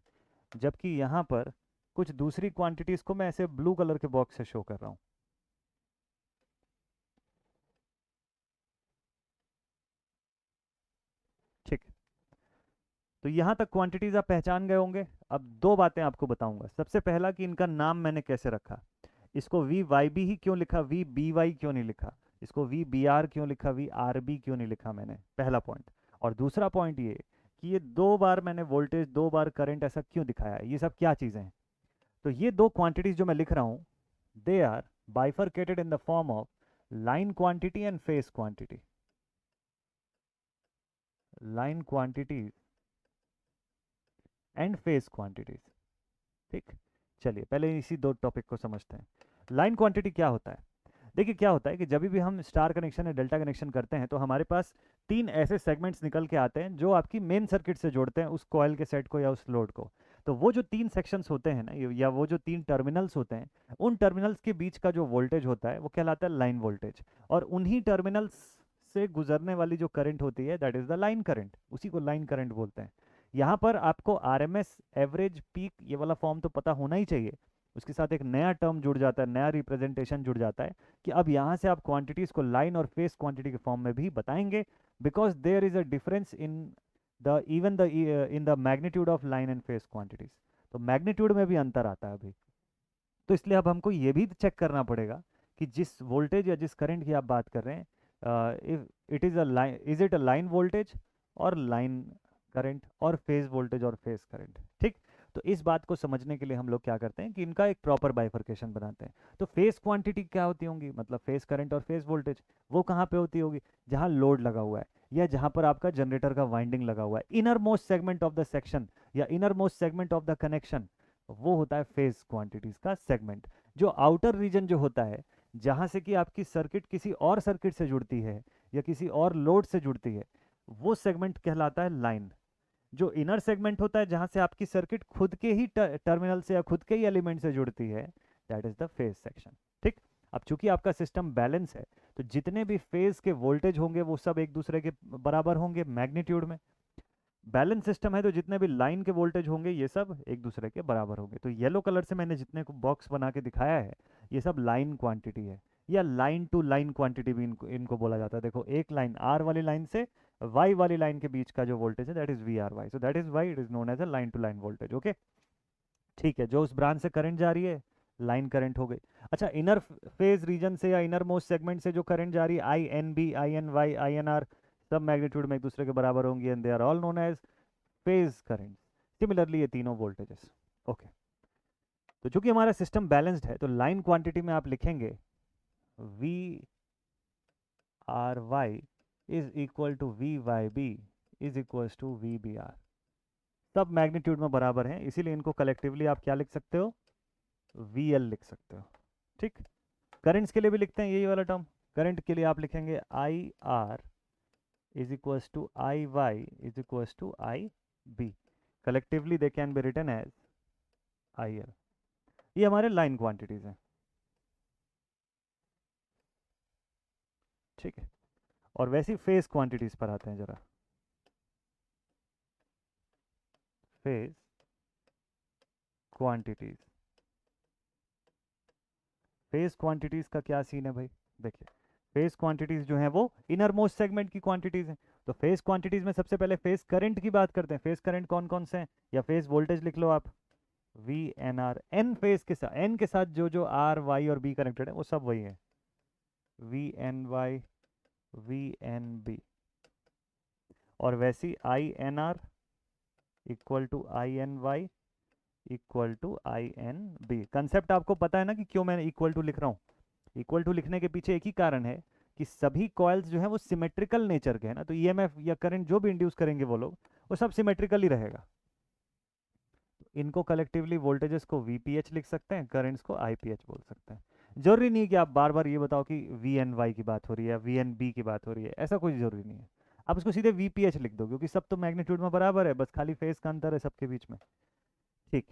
जबकि यहाँ पर कुछ दूसरी क्वांटिटीज़ को मैं ऐसे ब्लू कलर के बॉक्स से शो कर रहा हूँ। ठीक, तो यहाँ तक क्वांटिटीज़ आप पहचान गए होंगे। अब 2 बातें आपको बताऊंगा। सबसे पहला कि इनका नाम मैंने कैसे रखा, इसको वी वाई बी ही क्यों लिखा, वी बी वाई क्यों नहीं लिखा, इसको वी बी आर क्यों लिखा, वी आर बी क्यों नहीं लिखा मैंने, पहला पॉइंट। और दूसरा पॉइंट ये कि ये 2 बार मैंने वोल्टेज 2 बार करंट ऐसा क्यों दिखाया, ये सब क्या चीज़ें हैं? तो ये 2 क्वांटिटीज़ जो मैं लिख रहा हूँ they are bifurcated in the form of line quantity and phase quantity. Line quantities and phase quantities, ठीक। चलिए पहले इसी 2 टॉपिक को समझते हैं। लाइन क्वांटिटी क्या होता है? देखिए क्या होता है कि जब भी हम स्टार कनेक्शन या डेल्टा कनेक्शन करते हैं तो हमारे पास 3 ऐसे सेगमेंट्स निकल के आते हैं जो आपकी मेन सर्किट से जोड़ते हैं उस कॉयल के सेट को या उस लोड को। तो वो जो 3 सेक्शंस होते हैं ना, या वो जो 3 टर्मिनल्स होते हैं, उन टर्मिनल्स के बीच का जो वोल्टेज होता है वो कहलाता है लाइन वोल्टेज, और उन्हीं टर्मिनल्स से गुजरने वाली जो करंट होती है that is the line current, उसी को लाइन करंट बोलते हैं। यहाँ पर आपको आरएमएस, एवरेज, पीक, ये वाला फॉर्म तो पता होना ही चाहिए। उसके साथ एक नया टर्म जुड़ जाता है, नया रिप्रेजेंटेशन जुड़ जाता है कि अब यहाँ से आप क्वांटिटीज़ को लाइन और फेस क्वांटिटी के फॉर्म में भी बताएंगे, because there is a difference in the even the in the magnitude of line and phase quantities. तो मैग्नीट्यूड में भी अंतर आता है अभी। तो इसलिए अब हमको ये भी चेक करना पड़ेगा कि जिस वोल्टेज या जिस करंट की आप बात कर रहे हैं, if it is a line, is it a line voltage और लाइन करंट, और फेज वोल्टेज और फेज करंट। ठीक, तो इस बात को समझने के लिए हम लोग क्या करते हैं कि इनका एक प्रॉपर बाइफर्केशन बनाते हैं। तो फेज क्वांटिटी क्या होती होंगी, मतलब फेज करंट और फेज वोल्टेज, वो कहाँ पे होती होगी, जहाँ लोड लगा हुआ है या जहाँ पर आपका जनरेटर का वाइंडिंग लगा हुआ है, inner most segment of the section या inner most segment of the connection, वो होता है फेज क्वांटिटीज का सेगमेंट। जो आउटर रीजन जो होता है, जहाँ से कि आपकी सर्किट किसी और सर्किट से जुड़ती है या किसी और लोड से जुड़ती है, वो सेगमेंट कहलाता है लाइन। जो इनर सेगमेंट होता है, जहाँ से आपकी सर्किट खुद के ही टर्मिनल से या खुद के ही एलिमेंट से जुड़ती है, that is the phase section. ठीक, अब चूंकि आपका सिस्टम बैलेंस है, तो जितने भी फेज के वोल्टेज होंगे वो सब एक दूसरे के बराबर होंगे मैग्नीट्यूड में। बैलेंस सिस्टम है तो जितने भी लाइन के वोल्टेज होंगे ये सब एक दूसरे के बराबर होंगे। तो येलो कलर से मैंने जितने को बॉक्स बना के दिखाया है, ये सब लाइन क्वांटिटी है, या लाइन टू लाइन क्वांटिटी भी इनको बोला जाता है। देखो, एक लाइन आर वाली लाइन से वाई वाली लाइन के बीच का जो वोल्टेज है that is V R Y, so that is why it is known as a line to line voltage. Okay, ठीक है, जो उस ब्रांच से करंट जा रही है लाइन करंट हो गई। अच्छा, इनर फेज रीजन से या इनर मोस्ट सेगमेंट से जो करंट जा रही है, I N B, I N Y, I N R, सब मैग्नीट्यूड में एक दूसरे के बराबर होंगी, and they are all known as phase current. Similarly ये तीनों वोल्टेजेस। ओके, तो चूंकि हमारा सिस्टम बैलेंस्ड है, तो लाइन क्वांटिटी में आप लिखेंगे V R Y is equal to V Y B is equal to V B R. सब मैग्नीट्यूड में बराबर हैं, इसीलिए इनको कलेक्टिवली आप क्या लिख सकते हो, वी एल लिख सकते हो। ठीक, करंट्स के लिए भी लिखते हैं यही वाला टर्म। करंट के लिए आप लिखेंगे I R is equal to I Y is equal to I B. Collectively they can be written as I L. ये हमारे लाइन क्वांटिटीज हैं। ठीक है, और वैसी फेज क्वांटिटीज पर आते हैं जरा। फेज क्वांटिटीज, फेज क्वांटिटीज का क्या सीन है भाई, देखिए, फेज क्वांटिटीज जो हैं वो इनर मोस्ट सेगमेंट की क्वांटिटीज हैं। तो फेज क्वांटिटीज में सबसे पहले फेज करंट की बात करते हैं। फेज करंट कौन कौन से हैं, या फेज वोल्टेज लिख लो आप, V N R. N phase के साथ, एन के साथ जो जो आर वाई और बी कनेक्टेड है वो सब वही है, V N Y, V N B. और वैसी I N R equal to I N Y equal to I N B. Concept आपको पता है ना कि क्यों मैं इक्वल टू लिख रहा हूँ। इक्वल टू लिखने के पीछे एक ही कारण है कि सभी कॉइल्स जो है वो सिमेट्रिकल नेचर के हैं ना, तो ईएमएफ या करंट जो भी इंड्यूस करेंगे वो लोग, वो सब सिमेट्रिकल ही रहेगा। इनको कलेक्टिवली वोल्टेजेस को वीपीएच लिख सकते हैं, करंट्स को आईपीएच बोल सकते हैं। जरूरी नहीं है कि आप बार बार ये बताओ कि वी एन वाई की बात हो रही है, वी एन बी की बात हो रही है, ऐसा कोई जरूरी नहीं है। आप उसको सीधे वीपीएच लिख दो, क्योंकि सब तो मैग्नीट्यूड में बराबर है, बस खाली फेज का अंतर है सबके बीच में। ठीक,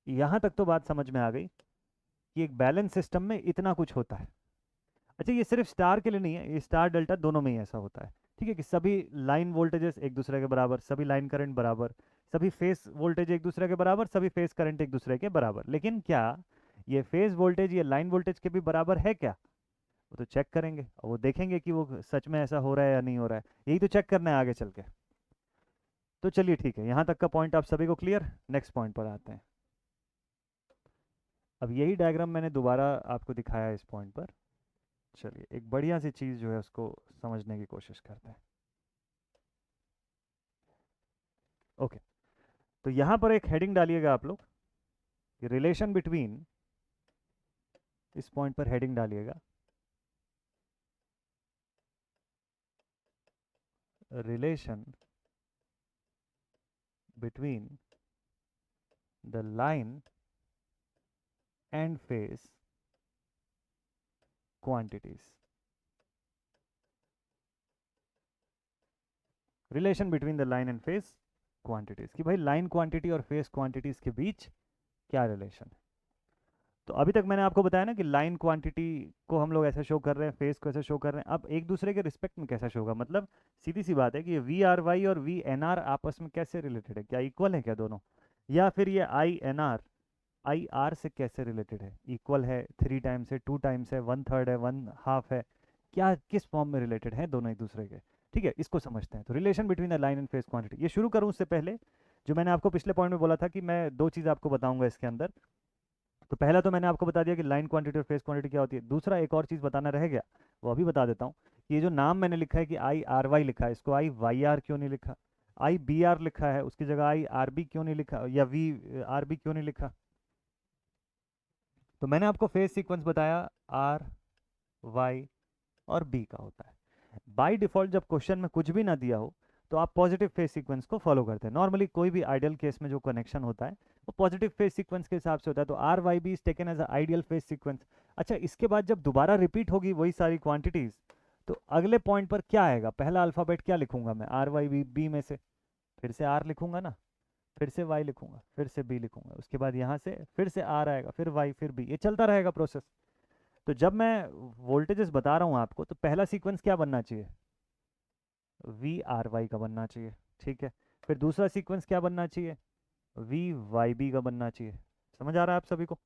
यहाँ तक तो बात समझ में आ गई कि एक बैलेंस सिस्टम में इतना कुछ होता है। अच्छा, ये सिर्फ स्टार के लिए नहीं है, ये स्टार डेल्टा दोनों में ही ऐसा होता है। ठीक है, कि सभी लाइन वोल्टेजेस एक दूसरे के बराबर, सभी लाइन करंट बराबर, सभी फेस वोल्टेज एक दूसरे के बराबर, सभी फेस करंट एक दूसरे के बराबर। लेकिन क्या ये फेस वोल्टेज ये लाइन वोल्टेज के भी बराबर है क्या, वो तो चेक करेंगे, और वो देखेंगे कि वो सच में ऐसा हो रहा है या नहीं हो रहा है, यही तो चेक करना है आगे चल के। तो चलिए ठीक है, यहाँ तक का पॉइंट आप सभी को क्लियर। नेक्स्ट पॉइंट पर आते हैं। अब यही डायग्राम मैंने दोबारा आपको दिखाया है इस पॉइंट पर। चलिए, एक बढ़िया सी चीज़ जो है उसको समझने की कोशिश करते हैं। ओके, तो यहाँ पर एक हेडिंग डालिएगा आप लोग, रिलेशन बिटवीन, इस पॉइंट पर हेडिंग डालिएगा, relation between the line and phase quantities. Relation between the line and phase quantities की भाई लाइन क्वांटिटी और फेस क्वांटिटीज के बीच क्या रिलेशन है। तो अभी तक मैंने आपको बताया ना कि लाइन क्वांटिटी को हम लोग ऐसे शो कर रहे हैं, फेस को ऐसे शो कर रहे हैं। अब एक दूसरे के रिस्पेक्ट में कैसा शो होगा, मतलब सीधी सी बात है कि वी आर वाई और वी एन आर आपस में कैसे रिलेटेड है, क्या इक्वल है क्या दोनों, या फिर ये I N R I R से कैसे रिलेटेड है, इक्वल है, 3 टाइम्स है, 2 टाइम्स है, 1/3 है, 1/2 है, क्या किस फॉर्म में रिलेटेड है दोनों एक दूसरे के। ठीक है, इसको समझते हैं। तो relation between the line and phase quantity, ये शुरू करूँ उससे पहले जो मैंने आपको पिछले पॉइंट में बोला था कि मैं दो चीज़ आपको बताऊंगा इसके अंदर। तो पहला तो मैंने आपको बता दिया कि लाइन क्वांटिटी और फेस क्वांटिटी क्या होती है। दूसरा एक और चीज़ बताना रह गया, वो अभी बता देता हूँ। ये जो नाम मैंने लिखा है कि आई आर वाई लिखा है, इसको आई वाई आर क्यों नहीं लिखा, आई बी आर लिखा है, उसकी जगह आई आर बी क्यों नहीं लिखा, या वी आर बी क्यों नहीं लिखा। तो मैंने आपको फेस सीक्वेंस बताया आर वाई और बी का होता है। बाय डिफॉल्ट जब क्वेश्चन में कुछ भी ना दिया हो तो आप पॉजिटिव फेस सीक्वेंस को फॉलो करते हैं। नॉर्मली कोई भी आइडियल केस में जो कनेक्शन होता है वो पॉजिटिव फेस सीक्वेंस के हिसाब से होता है। तो R Y B is taken as ideal phase sequence. अच्छा, इसके बाद जब दोबारा रिपीट होगी वही सारी क्वांटिटीज, तो अगले पॉइंट पर क्या आएगा, पहला अल्फाबेट क्या लिखूंगा मैं, आर वाई बी, बी में से फिर से आर लिखूंगा ना, फिर से वाई लिखूंगा, फिर से बी लिखूंगा, उसके बाद यहाँ से फिर से आर आएगा, फिर वाई, फिर बी, ये चलता रहेगा प्रोसेस। तो जब मैं वोल्टेजेस बता रहा हूँ आपको तो पहला सीक्वेंस क्या बनना चाहिए, वी आर वाई का बनना चाहिए। ठीक है, फिर दूसरा सीक्वेंस क्या बनना चाहिए, वी वाई बी का बनना चाहिए। समझ आ रहा है आप सभी को।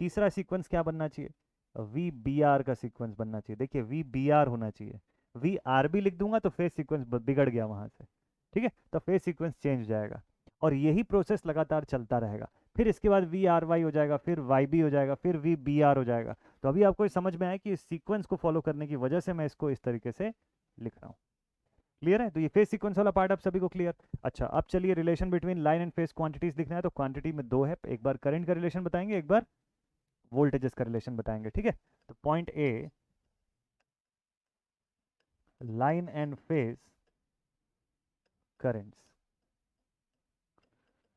तीसरा सीक्वेंस क्या बनना चाहिए, वी बी आर का सीक्वेंस बनना चाहिए। देखिए वी बी आर होना चाहिए, वी आर बी लिख दूंगा तो फेस सीक्वेंस बिगड़ गया वहां से। ठीक है, तो फेस सीक्वेंस चेंज हो जाएगा और यही प्रोसेस लगातार चलता रहेगा। फिर इसके बाद वी आर वाई हो जाएगा, फिर वाई बी हो जाएगा, फिर वी बी आर हो जाएगा। तो अभी आपको ये समझ में आया कि इस सीक्वेंस को फॉलो करने की वजह से मैं इसको इस तरीके से लिख रहा हूँ। क्लियर है, तो ये फेस सीक्वेंस वाला पार्ट आप सभी को क्लियर। अच्छा, अब चलिए relation between line and phase quantities लिखना है। तो क्वांटिटी में दो है, एक बार करंट का रिलेशन बताएंगे, एक बार वोल्टेजेस का रिलेशन बताएंगे। ठीक है, तो point A, line and face currents,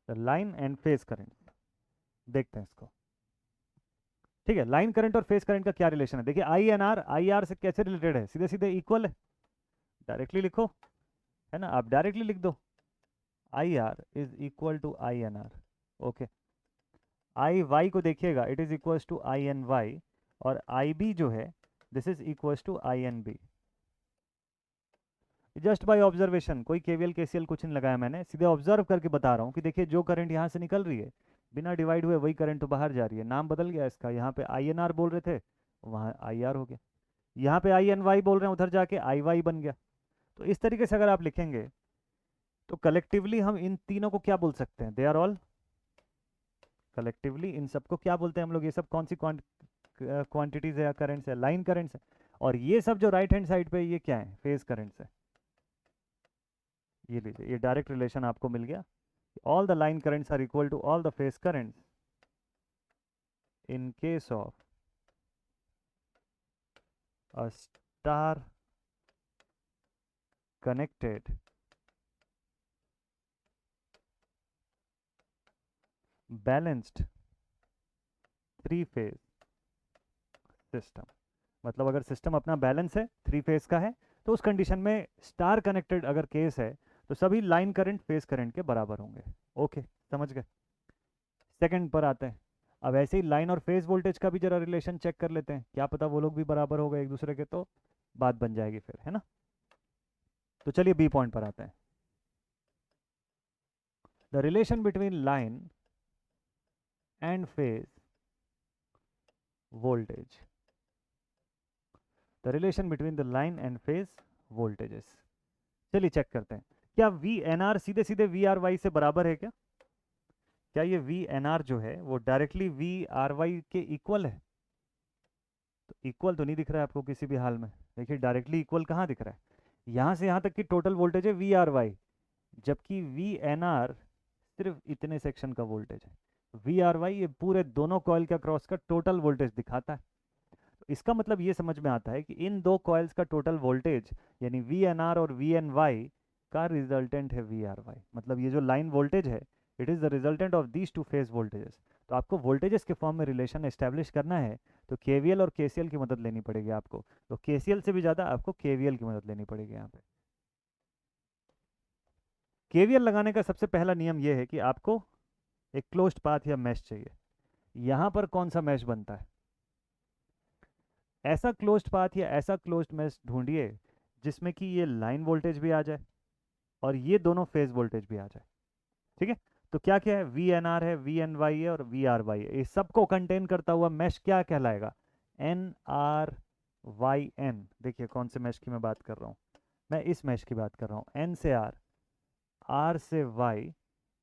line and face currents देखते हैं इसको। ठीक है, लाइन करंट और फेस करंट का क्या रिलेशन है। देखिए आई आर से कैसे रिलेटेड है, सीधे सीधे इक्वल है, डायरेक्टली लिखो, है ना, आप डायरेक्टली लिख दो I R is equal to I N R. Okay, I Y को देखिएगा, it is equals to I N Y, और आई बी जो है this is equals to I N B. Just by observation, कोई KVL KCL कुछ नहीं लगाया मैंने, सीधे ऑब्जर्व करके बता रहा हूँ कि देखिए जो करंट यहाँ से निकल रही है बिना डिवाइड हुए वही करंट तो बाहर जा रही है। नाम बदल गया इसका, यहाँ पे आई एन आर बोल रहे थे वहाँ आई आर हो गया, यहाँ पे आई एन वाई बोल रहे हैं उधर जाके आई वाई बन गया। तो इस तरीके से अगर आप लिखेंगे तो कलेक्टिवली हम इन तीनों को क्या बोल सकते हैं, दे आर ऑल, कलेक्टिवली इन सबको क्या बोलते हैं हम लोग, ये सब कौन सी क्वांटिटीज है या करंट्स है, लाइन करंट्स है। और ये सब जो राइट हैंड साइड पे ये क्या है, फेज करंट्स है। ये लीजिए, ये डायरेक्ट रिलेशन आपको मिल गया, all the line currents are equal to all the phase currents in case of a star connected balanced 3 phase system. मतलब अगर सिस्टम अपना बैलेंस है, 3 फेज का है, तो उस कंडीशन में स्टार कनेक्टेड अगर केस है तो सभी लाइन करंट फेज करंट के बराबर होंगे। ओके, समझ गए। सेकंड पर आते हैं। अब ऐसे ही लाइन और फेज वोल्टेज का भी जरा रिलेशन चेक कर लेते हैं, क्या पता वो लोग भी बराबर हो गए एक दूसरे के, तो बात बन जाएगी फिर, है ना। तो चलिए बी पॉइंट पर आते हैं। The relation between line and phase voltage, the relation between the line and phase voltages. चलिए चेक करते हैं, क्या वी एन आर सीधे सीधे वी आर वाई से बराबर है क्या, क्या ये वी एन आर जो है वो डायरेक्टली वी आर वाई के इक्वल है। तो इक्वल तो नहीं दिख रहा है आपको किसी भी हाल में, देखिए डायरेक्टली इक्वल कहाँ दिख रहा है, यहाँ से यहाँ तक की टोटल वोल्टेज है वी आर वाई, जबकि वी एन आर सिर्फ इतने सेक्शन का वोल्टेज है। वी आर वाई ये पूरे दोनों कॉइल का क्रॉस का टोटल वोल्टेज दिखाता है। तो इसका मतलब ये समझ में आता है कि इन दो कॉइल्स का टोटल वोल्टेज यानी वी एन आर और वी एन वाई का रिजल्टेंट है वी आर वाई। मतलब ये जो लाइन वोल्टेज है it is the resultant of these two phase voltages. तो आपको वोल्टेजेस के फॉर्म में रिलेशन एस्टेब्लिश करना है तो केवीएल और केसीएल की मदद लेनी पड़ेगी आपको। तो केसीएल से भी ज़्यादा आपको केवीएल की मदद लेनी पड़ेगी यहाँ पे। केवीएल लगाने का सबसे पहला नियम यह है कि आपको एक क्लोज्ड पाथ या मैश चाहिए। यहाँ पर कौन सा मैश बनता है? ऐसा क्लोज्ड पाथ या ऐसा क्लोज्ड मैश ढूंढिए जिसमें कि ये लाइन वोल्टेज भी आ जाए और ये दोनों फेज वोल्टेज भी आ जाए। ठीक है, तो क्या क्या है, वी एन आर है, वी एन वाई है और वी आर वाई है। इस सबको कंटेन करता हुआ मैश क्या कहलाएगा? N R Y N. देखिए कौन से मैश की मैं बात कर रहा हूँ, मैं इस मैश की बात कर रहा हूँ। एन से आर से वाई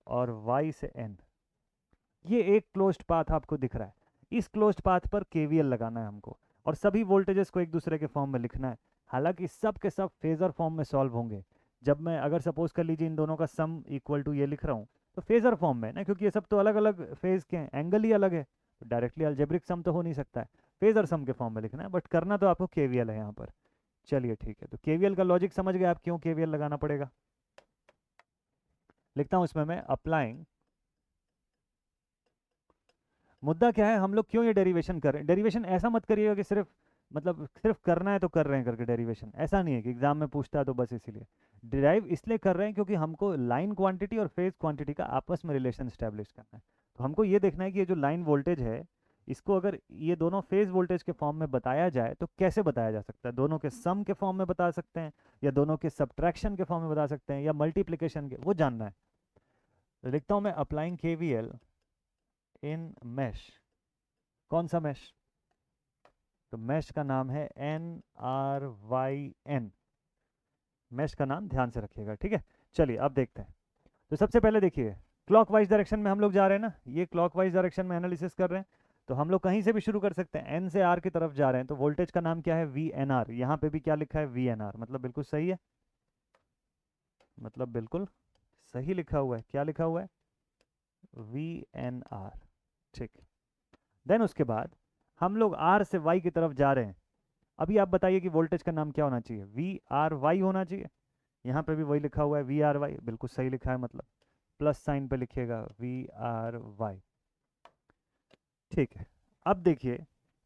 और वाई से एन। ये एक क्लोज्ड पाथ आपको दिख रहा है। इस क्लोज्ड पाथ पर केवीएल लगाना है हमको और सभी वोल्टेजेस को एक दूसरे के फॉर्म में लिखना है। हालांकि सब के सब फेजर फॉर्म में सॉल्व होंगे। जब मैं अगर सपोज कर लीजिए इन दोनों का सम इक्वल टू ये लिख रहा हूँ तो फेजर फॉर्म में है ना, क्योंकि ये सब तो अलग अलग फेज के हैं, एंगल ही अलग है, तो डायरेक्टली अलजेब्रिक सम तो हो नहीं सकता है। फेजर सम के फॉर्म में लिखना है, बट करना तो आपको केवीएल है यहाँ पर। चलिए ठीक है, तो केवीएल का लॉजिक समझ गए आप क्यों केवीएल लगाना पड़ेगा। लिखता हूँ इसमें मैं अप्लाइंग। मुद्दा क्या है, हम लोग क्यों ये डेरिवेशन कर रहे हैं? डेरिवेशन ऐसा मत करिएगा कि सिर्फ मतलब सिर्फ करना है तो कर रहे हैं करके डेरिवेशन, ऐसा नहीं है कि एग्जाम में पूछता है तो बस इसीलिए। डिराइव इसलिए कर रहे हैं क्योंकि हमको लाइन क्वांटिटी और फेज क्वांटिटी का आपस में रिलेशन स्टैब्लिश करना है। तो हमको ये देखना है कि ये जो लाइन वोल्टेज है इसको अगर ये दोनों फेज वोल्टेज के फॉर्म में बताया जाए तो कैसे बताया जा सकता है? दोनों के सम के फॉर्म में बता सकते हैं या दोनों के सब्ट्रैक्शन के फॉर्म में बता सकते हैं या मल्टीप्लीकेशन के, वो जानना है। तो लिखता हूँ मैं अप्लाइंग केवीएल इन मैश। कौन सा मैश? तो मैश का नाम है N R Y N. Mesh का नाम ध्यान से रखिएगा, ठीक है। चलिए अब देखते हैं। तो सबसे पहले देखिए क्लॉकवाइज डायरेक्शन में हम लोग जा रहे हैं ना, ये क्लॉकवाइज डायरेक्शन में एनालिसिस कर रहे हैं। तो हम लोग कहीं से भी शुरू कर सकते हैं, एन से आर की तरफ जा रहे हैं तो वोल्टेज का नाम क्या है? V N R. यहाँ पे भी क्या लिखा है? V N R. मतलब बिल्कुल सही है, मतलब बिल्कुल सही लिखा हुआ है। क्या लिखा हुआ है? V N R. ठीक। देन उसके बाद हम लोग आर से वाई की तरफ जा रहे हैं। अभी आप बताइए कि वोल्टेज का नाम क्या होना चाहिए? वी आर वाई होना चाहिए। यहाँ पे भी वही लिखा हुआ है वी आर वाई, बिल्कुल सही लिखा है, मतलब प्लस साइन पे लिखिएगा वी आर वाई। ठीक है, अब देखिए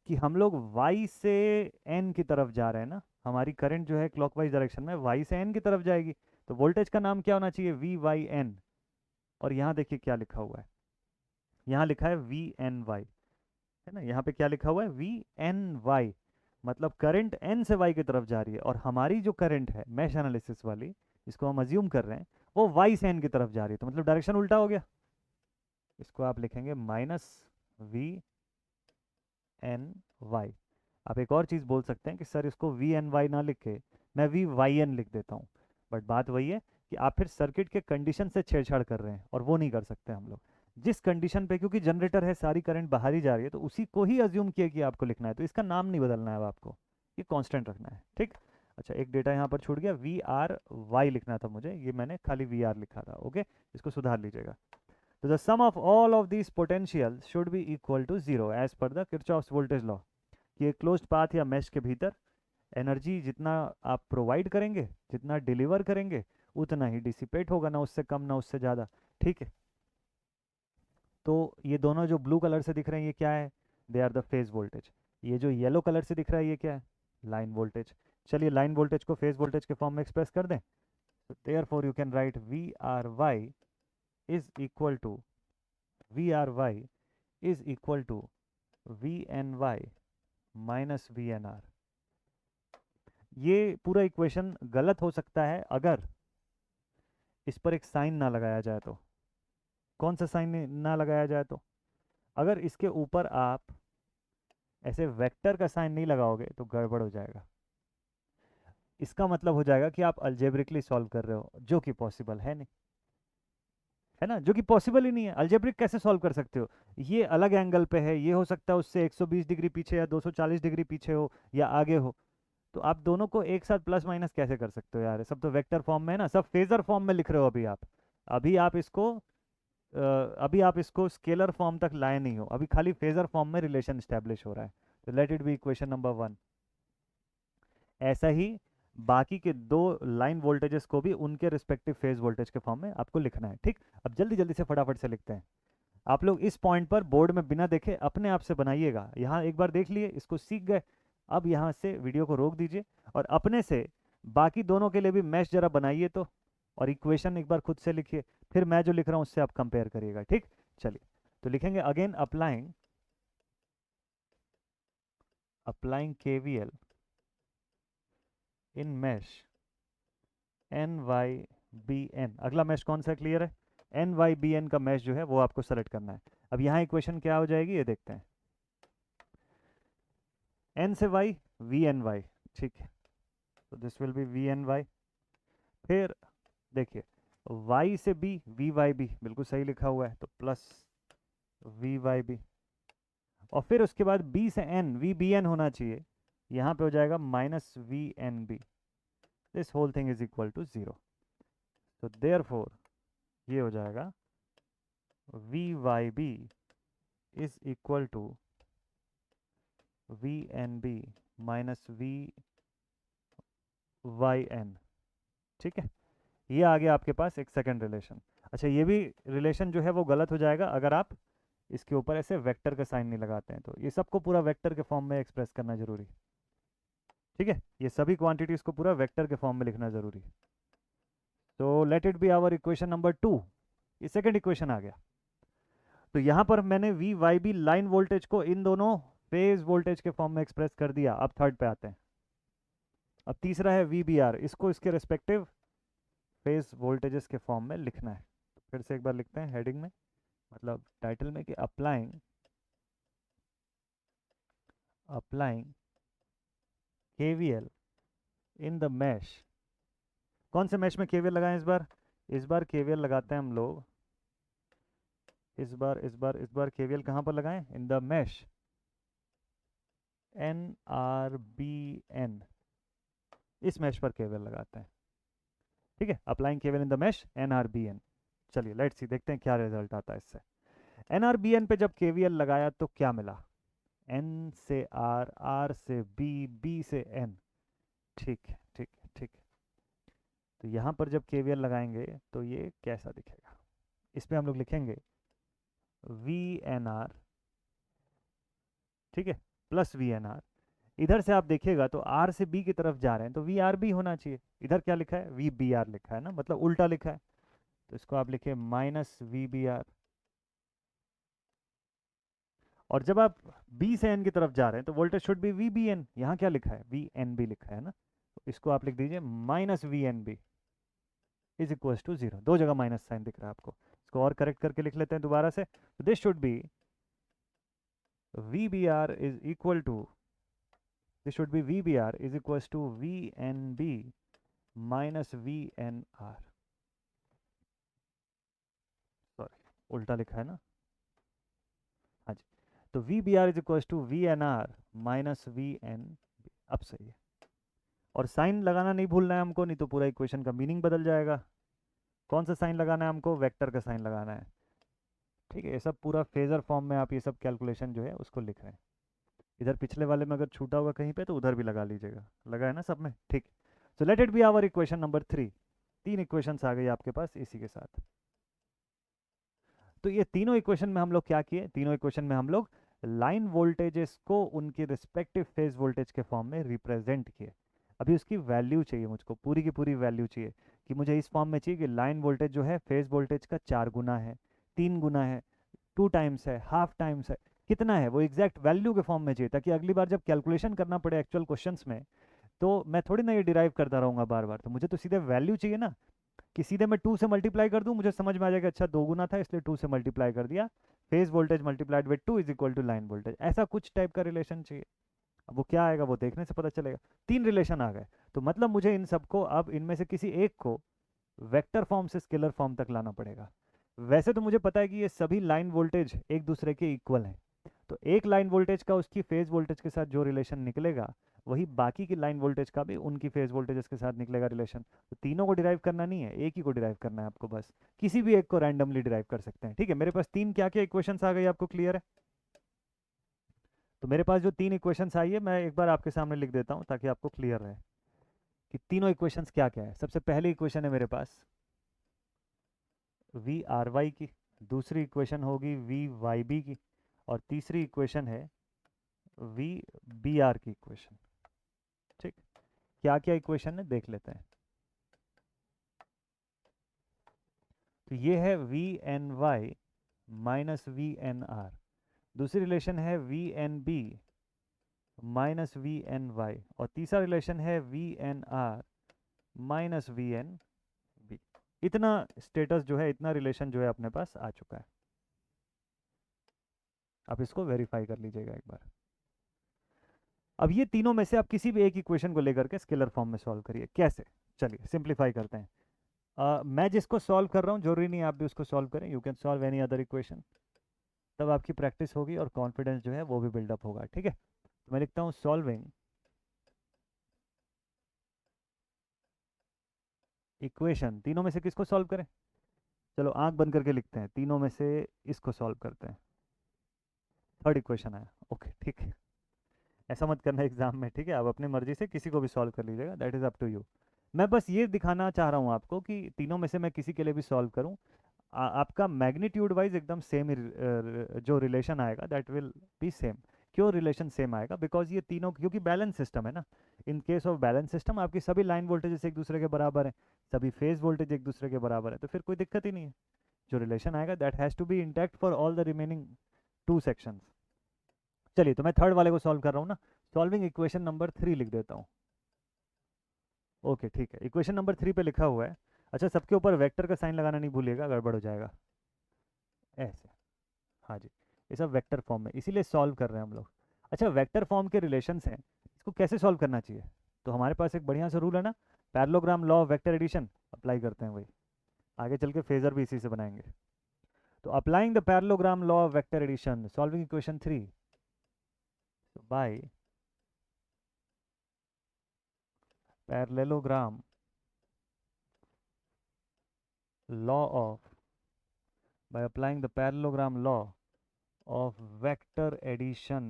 कि हम लोग y से n की तरफ जा रहे हैं ना, हमारी करंट जो है क्लॉकवाइज डायरेक्शन में y से n की तरफ जाएगी। तो वोल्टेज का नाम क्या होना चाहिए? V Y N. और यहाँ देखिए क्या लिखा हुआ है, यहाँ लिखा है वी एन वाई, है ना। यहाँ पे क्या लिखा हुआ है? V N Y. मतलब करंट n से y की तरफ जा रही है और हमारी जो करंट है मैश एनालिसिस वाली, इसको हम अज्यूम कर रहे हैं, वो y से n की तरफ जा रही है। तो मतलब डायरेक्शन उल्टा हो गया। इसको आप लिखेंगे माइनस वी एन वाई। आप एक और चीज़ बोल सकते हैं कि सर इसको वी एन वाई ना लिख के मैं वी वाई एन लिख देता हूँ, बट बात वही है कि आप फिर सर्किट के कंडीशन से छेड़छाड़ कर रहे हैं और वो नहीं कर सकते हम लोग। जिस कंडीशन पे, क्योंकि जनरेटर है, सारी करंट बाहर ही जा रही है, तो उसी को ही अज्यूम किया कि आपको लिखना है, तो इसका नाम नहीं बदलना है अब आपको, ये कांस्टेंट रखना है, ठीक। अच्छा एक डेटा यहाँ पर छूट गया, वी आर वाई लिखना था मुझे, ये मैंने खाली वी आर लिखा था, ओके, इसको सुधार लीजिएगा। तो the sum of all of these potential should be equal to zero as per the Kirchhoff's voltage law. कि एक क्लोज्ड पाथ या मैश के भीतर एनर्जी जितना आप प्रोवाइड करेंगे, जितना डिलीवर करेंगे, उतना ही डिसिपेट होगा, ना उससे कम ना उससे ज़्यादा, ठीक है। तो ये दोनों जो ब्लू कलर से दिख रहे हैं ये क्या है? They are the phase voltage. ये जो येलो कलर से दिख रहा है ये क्या है? Line voltage. चलिए लाइन वोल्टेज को फेज वोल्टेज के फॉर्म में एक्सप्रेस कर दें। तो therefore you can write V R Y is equal to V R Y is equal to V N Y minus V N R. ये पूरा equation गलत हो सकता है अगर इस पर एक साइन ना लगाया जाए तो। कौन सा साइन ना लगाया जाए तो? अगर इसके ऊपर आप ऐसे वेक्टर का साइन नहीं लगाओगे तो गड़बड़ हो जाएगा। इसका मतलब हो जाएगा कि आप अल्जेब्रिकली सॉल्व कर रहे हो, जो कि पॉसिबल है नहीं, है ना, जो कि पॉसिबल ही नहीं है। अल्जेब्रिक कैसे सॉल्व कर सकते हो? ये अलग एंगल पे है, ये हो सकता है उससे 120 डिग्री पीछे या 240 डिग्री पीछे हो या आगे हो, तो आप दोनों को एक साथ प्लस माइनस कैसे कर सकते हो यार? सब तो वेक्टर फॉर्म में है ना, सब फेजर फॉर्म में लिख रहे हो अभी आप। अभी आप इसको अभी आप इसको स्केलर फॉर्म तक लाए नहीं हो, अभी खाली फेजर फॉर्म में रिलेशन स्टैब्लिश हो रहा है। तो let it B equation number 1। ऐसा ही बाकी के दो लाइन वोल्टेजेस को भी उनके रिस्पेक्टिव फेज वोल्टेज के फॉर्म में आपको लिखना है, ठीक। अब जल्दी जल्दी से फटाफट से लिखते हैं। आप लोग इस पॉइंट पर बोर्ड में बिना देखे अपने आप से बनाइएगा। यहाँ एक बार देख लिए, इसको सीख गए, अब यहाँ से वीडियो को रोक दीजिए और अपने से बाकी दोनों के लिए भी मैश जरा बनाइए तो, और इक्वेशन एक बार खुद से लिखिए, फिर मैं जो लिख रहा हूँ उससे आप कंपेयर करिएगा, ठीक। चलिए, तो लिखेंगे अगेन अप्लाइंग KVL इन मैश NYBN। अगला मैश कौन सा क्लियर है? NYBN का मैश जो है वो आपको सेलेक्ट करना है। अब यहाँ इक्वेशन क्या हो जाएगी ये देखते हैं। N से Y VNY, ठीक है, तो दिस विल बी VNY। फिर देखिए Y से B VYB, बिल्कुल सही लिखा हुआ है, तो प्लस VYB। और फिर उसके बाद B से N VBN होना चाहिए, यहाँ पे हो जाएगा minus VNB। This whole thing is equal to 0। तो देयरफॉर ये हो जाएगा VYB is equal to VNB minus VYN, ठीक है। ये आ गया आपके पास एक सेकंड रिलेशन। अच्छा, ये भी रिलेशन जो है वो गलत हो जाएगा अगर आप इसके ऊपर ऐसे वेक्टर का साइन नहीं लगाते हैं। तो ये सबको पूरा वेक्टर के फॉर्म में एक्सप्रेस करना जरूरी, ठीक है। ये सभी क्वांटिटीज को पूरा वेक्टर के फॉर्म में लिखना जरूरी है। तो let it be our equation number 2। ये सेकंड इक्वेशन आ गया। तो यहाँ पर मैंने VYB लाइन वोल्टेज को इन दोनों फेज वोल्टेज के फॉर्म में एक्सप्रेस कर दिया। अब थर्ड पे आते हैं। अब तीसरा है VBR, इसको इसके रेस्पेक्टिव फेज वोल्टेजेस के फॉर्म में लिखना है। तो फिर से एक बार लिखते हैं हेडिंग में, मतलब टाइटल में, कि applying KVL in the mash. कौन से मैश में KVL लगाएं इस बार? इस बार KVL लगाते हैं हम लोग, इस बार KVL कहाँ पर लगाएं? इन द मैश NRBN, इस मैश पर KVL लगाते हैं, ठीक है। Applying KVL in the mash NRBN। चलिए लेट्स सी, देखते हैं क्या रिजल्ट आता है इससे। NRBN पे जब KVL लगाया तो क्या मिला? N से R, R से B, B से N, ठीक है, ठीक है, ठीक है। तो यहाँ पर जब KVL लगाएंगे तो ये कैसा दिखेगा? इस पे हम लोग लिखेंगे VNR, ठीक है, प्लस VNR। इधर से आप देखिएगा तो R से B की तरफ जा रहे हैं तो VRB होना चाहिए। इधर क्या लिखा है? VBR लिखा है ना, मतलब उल्टा लिखा है। तो इसको आप लिखिए माइनस VBR। और जब आप B से N की तरफ जा रहे हैं तो वोल्टेज शुड बी VBN। यहाँ क्या लिखा है? VNB लिखा है ना, तो इसको आप लिख दीजिए minus VNB is equal to 0। दो जगह माइनस साइन दिख रहा है आपको, इसको और करेक्ट करके लिख लेते हैं दोबारा से। तो this should be VBR is equal to, this should be VBR is equals to VNB minus VNR। Sorry, उल्टा लिखा है ना, हाँ जी। तो VBR is equals to VNR minus VNB। अब सही है। और साइन लगाना नहीं भूलना है हमको, नहीं तो पूरा इक्वेशन का मीनिंग बदल जाएगा। कौन सा साइन लगाना है हमको? वेक्टर का साइन लगाना है, ठीक है। ये सब पूरा फेजर फॉर्म में आप ये सब कैलकुलेशन जो है उसको लिख रहे हैं। इधर पिछले वाले में अगर छूटा होगा कहीं पे तो उधर भी लगा लीजिएगा, लगा है ना सब में, ठीक। So let it be our equation number 3। तीन इक्वेशंस आ गई आपके पास इसी के साथ। तो ये तीनों इक्वेशन में हम लोग क्या किए? तीनों इक्वेशन में हम लोग लाइन वोल्टेजेस को उनके रिस्पेक्टिव फेज वोल्टेज के फॉर्म में रिप्रेजेंट किए। अभी उसकी वैल्यू चाहिए मुझको, पूरी की पूरी वैल्यू चाहिए, कि मुझे इस फॉर्म में चाहिए कि लाइन वोल्टेज जो है फेज वोल्टेज का 4 गुना है, 3 गुना है, 2 टाइम्स है, हाफ टाइम्स है, कितना है, वो एग्जैक्ट वैल्यू के फॉर्म में चाहिए, ताकि अगली बार जब कैलकुलेशन करना पड़े एक्चुअल क्वेश्चंस में तो मैं थोड़ी ना ये डिराइव करता रहूँगा बार बार। तो मुझे तो सीधे वैल्यू चाहिए ना, कि सीधे मैं 2 से मल्टीप्लाई कर दूं, मुझे समझ में आ जाएगा अच्छा 2 गुना था इसलिए 2 से मल्टीप्लाई कर दिया, phase voltage multiplied with 2 is equal to line voltage. ऐसा कुछ टाइप का रिलेशन चाहिए। अब वो क्या आएगा वो देखने से पता चलेगा। 3 रिलेशन आ गए, तो मतलब मुझे इन सबको अब इनमें से किसी एक को वेक्टर फॉर्म से स्केलर फॉर्म तक लाना पड़ेगा। वैसे तो मुझे पता है कि ये सभी लाइन वोल्टेज एक दूसरे के इक्वल हैं, तो एक लाइन वोल्टेज का उसकी फेज वोल्टेज के साथ जो रिलेशन निकलेगा वही बाकी की लाइन वोल्टेज का भी उनकी फेज वोल्टेजेस के साथ निकलेगा रिलेशन। तो तीनों को डिराइव करना नहीं है, एक ही को डिराइव करना है आपको, बस किसी भी एक को रैंडमली डिराइव कर सकते हैं, ठीक है। मेरे पास तीन क्या क्या इक्वेशंस आ गई, आपको क्लियर है? तो मेरे पास जो तीन इक्वेशंस आई है मैं एक बार आपके सामने लिख देता हूँ ताकि आपको क्लियर रहे कि तीनों इक्वेशंस क्या क्या है। सबसे पहली इक्वेशन है मेरे पास VRY की, दूसरी इक्वेशन होगी VYB की, और तीसरी इक्वेशन है VBR की इक्वेशन, ठीक। क्या क्या इक्वेशन है देख लेते हैं। तो ये है V N Y minus V N R. दूसरी रिलेशन है V N B minus V N Y, और तीसरा रिलेशन है V N R minus V N B. इतना स्टेटस जो है, इतना रिलेशन जो है अपने पास आ चुका है। आप इसको वेरीफाई कर लीजिएगा एक बार। अब ये तीनों में से आप किसी भी एक इक्वेशन को लेकर के स्केलर फॉर्म में सॉल्व करिए। कैसे? चलिए सिंप्लीफाई करते हैं। मैं जिसको सॉल्व कर रहा हूँ जरूरी नहीं आप भी उसको सॉल्व करें, you can solve any other equation. तब आपकी प्रैक्टिस होगी और कॉन्फिडेंस जो है वो भी बिल्डअप होगा। ठीक है, तो मैं लिखता हूँ सॉल्विंग इक्वेशन। तीनों में से किसको सॉल्व करें? चलो आंख बंद करके लिखते हैं, तीनों में से इसको सॉल्व करते हैं। थर्ड इक्वेशन आया, ओके ठीक है। ऐसा मत करना एग्जाम में, ठीक है? आप अपनी मर्जी से किसी को भी सॉल्व कर लीजिएगा, that is up to you. मैं बस ये दिखाना चाह रहा हूँ आपको कि तीनों में से मैं किसी के लिए भी सॉल्व करूँ, आपका मैग्नीट्यूड वाइज एकदम सेम जो रिलेशन आएगा दैट विल बी सेम। क्यों रिलेशन सेम आएगा? बिकॉज ये तीनों, क्योंकि बैलेंस सिस्टम है ना। In case of balance system आपकी सभी लाइन वोल्टेजेस एक दूसरे के बराबर हैं, सभी फेज वोल्टेज एक दूसरे के बराबर है, तो फिर कोई दिक्कत ही नहीं है। जो रिलेशन आएगा that has to be intact for all the remaining two sections. चलिए, तो मैं थर्ड वाले को सॉल्व कर रहा हूँ ना। सॉल्विंग इक्वेशन नंबर 3 लिख देता हूँ। ओके ठीक है, इक्वेशन नंबर 3 पे लिखा हुआ है। अच्छा, सबके ऊपर वेक्टर का साइन लगाना नहीं भूलिएगा, गड़बड़ हो जाएगा। ऐसे, हाँ जी, ये सब वेक्टर फॉर्म में, इसीलिए सॉल्व कर रहे हैं हम लोग। अच्छा, वेक्टर फॉर्म के रिलेशंस हैं, इसको कैसे सॉल्व करना चाहिए? तो हमारे पास एक बढ़िया सा रूल है ना, parallelogram law of vector addition. Apply करते हैं वही, आगे चल के फेजर भी इसी से बनाएंगे। तो applying the parallelogram law of vector addition, solving equation 3 by parallelogram law of by applying the parallelogram law of vector addition।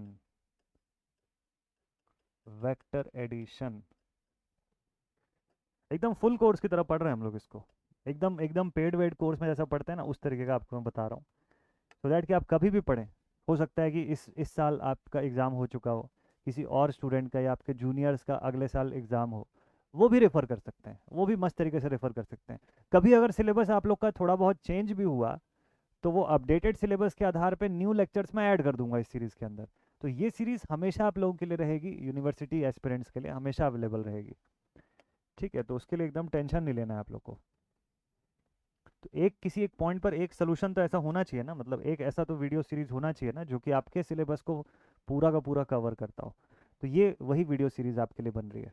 एकदम फुल कोर्स की तरह पढ़ रहे हैं हम लोग इसको, एकदम एकदम पेड वेड कोर्स में जैसा पढ़ते हैं ना, उस तरीके का आपको मैं बता रहा हूँ, सो दैट कि आप कभी भी पढ़ें। हो सकता है कि इस साल आपका एग्ज़ाम हो चुका हो, किसी और स्टूडेंट का या आपके जूनियर्स का अगले साल एग्ज़ाम हो, वो भी रेफ़र कर सकते हैं, वो भी मस्त तरीके से रेफ़र कर सकते हैं। कभी अगर सिलेबस आप लोग का थोड़ा बहुत चेंज भी हुआ, तो वो अपडेटेड सिलेबस के आधार पे न्यू लेक्चर्स मैं ऐड कर दूंगा इस सीरीज़ के अंदर। तो ये सीरीज़ हमेशा आप लोगों के लिए रहेगी, यूनिवर्सिटी एस्पिरेंट्स के लिए हमेशा अवेलेबल रहेगी। ठीक है, तो उसके लिए एकदम टेंशन नहीं लेना है आप लोग को। तो एक किसी एक पॉइंट पर एक सोल्यूशन तो ऐसा होना चाहिए ना, मतलब एक ऐसा तो वीडियो सीरीज़ होना चाहिए ना जो कि आपके सिलेबस को पूरा का पूरा कवर करता हो। तो ये वही वीडियो सीरीज़ आपके लिए बन रही है।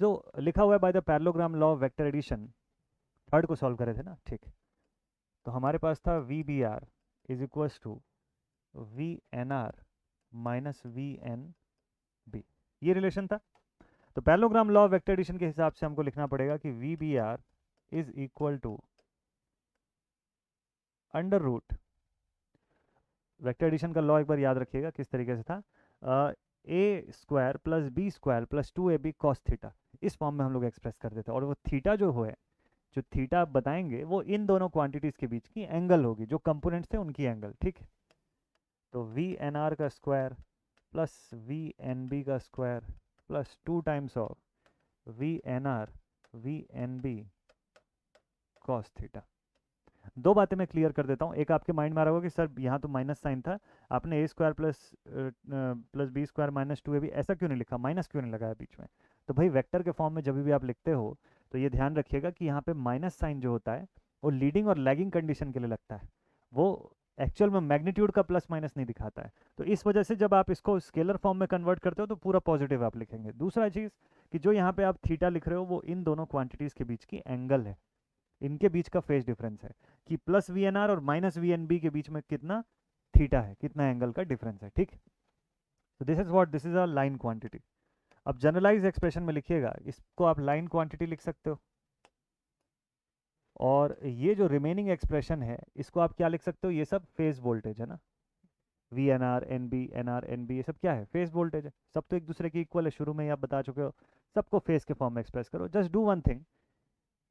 जो लिखा हुआ है by the parallelogram law of vector addition, third को सॉल्व करे थे ना, ठीक। तो हमारे पास था V B R is equals to V N R minus V N B, ये रिलेशन था। तो parallelogram law of vector addition के हिसाब से हमको लिखना पड़ेगा कि V B R is equal to under root, vector addition का लॉ एक बार याद रखिएगा किस तरीके से था, a square plus b square plus 2ab cos theta, इस फॉर्म में हम लोग एक्सप्रेस करते थे। और वो थीटा जो है, जो थीटा आप बताएंगे वो इन दोनों क्वांटिटीज़ के बीच की एंगल होगी, जो कंपोनेंट्स थे उनकी एंगल, ठीक है। तो वी एन आर का square plus V N B का square plus 2 times of V N R V N B cos theta. दो बातें मैं क्लियर कर देता हूँ। एक आपके माइंड में आ रहा होगा कि सर यहाँ तो माइनस साइन था, आपने a square plus b square minus 2ab ऐसा क्यों नहीं लिखा, माइनस क्यों नहीं लगाया बीच में? तो भाई वेक्टर के फॉर्म में जब भी आप लिखते हो तो ये ध्यान रखिएगा कि यहाँ पे माइनस साइन जो होता है वो लीडिंग और लैगिंग कंडीशन के लिए लगता है, वो एक्चुअल में मैग्नीट्यूड का प्लस माइनस नहीं दिखाता है। तो इस वजह से जब आप इसको स्केलर फॉर्म में कन्वर्ट करते हो तो पूरा पॉजिटिव आप लिखेंगे। दूसरा चीज़ कि जो यहाँ पे आप थीटा लिख रहे हो वो इन दोनों क्वांटिटीज़ के बीच की एंगल है, इनके बीच का फेज डिफरेंस है, कि प्लस वी एन आर और माइनस वी एन बी के बीच में कितना थीटा है, कितना एंगल का डिफरेंस है, ठीक। तो this is what, this is a line quantity. अब जनरलाइज एक्सप्रेशन में लिखिएगा, इसको आप लाइन क्वांटिटी लिख सकते हो, और ये जो रिमेनिंग एक्सप्रेशन है इसको आप क्या लिख सकते हो, ये सब फेज वोल्टेज है ना, V N R N B ये सब क्या है, फेज वोल्टेज है, सब तो एक दूसरे के इक्वल है, शुरू में ही आप बता चुके हो। सबको फेज के फॉर्म में एक्सप्रेस करो। जस्ट डू वन थिंग,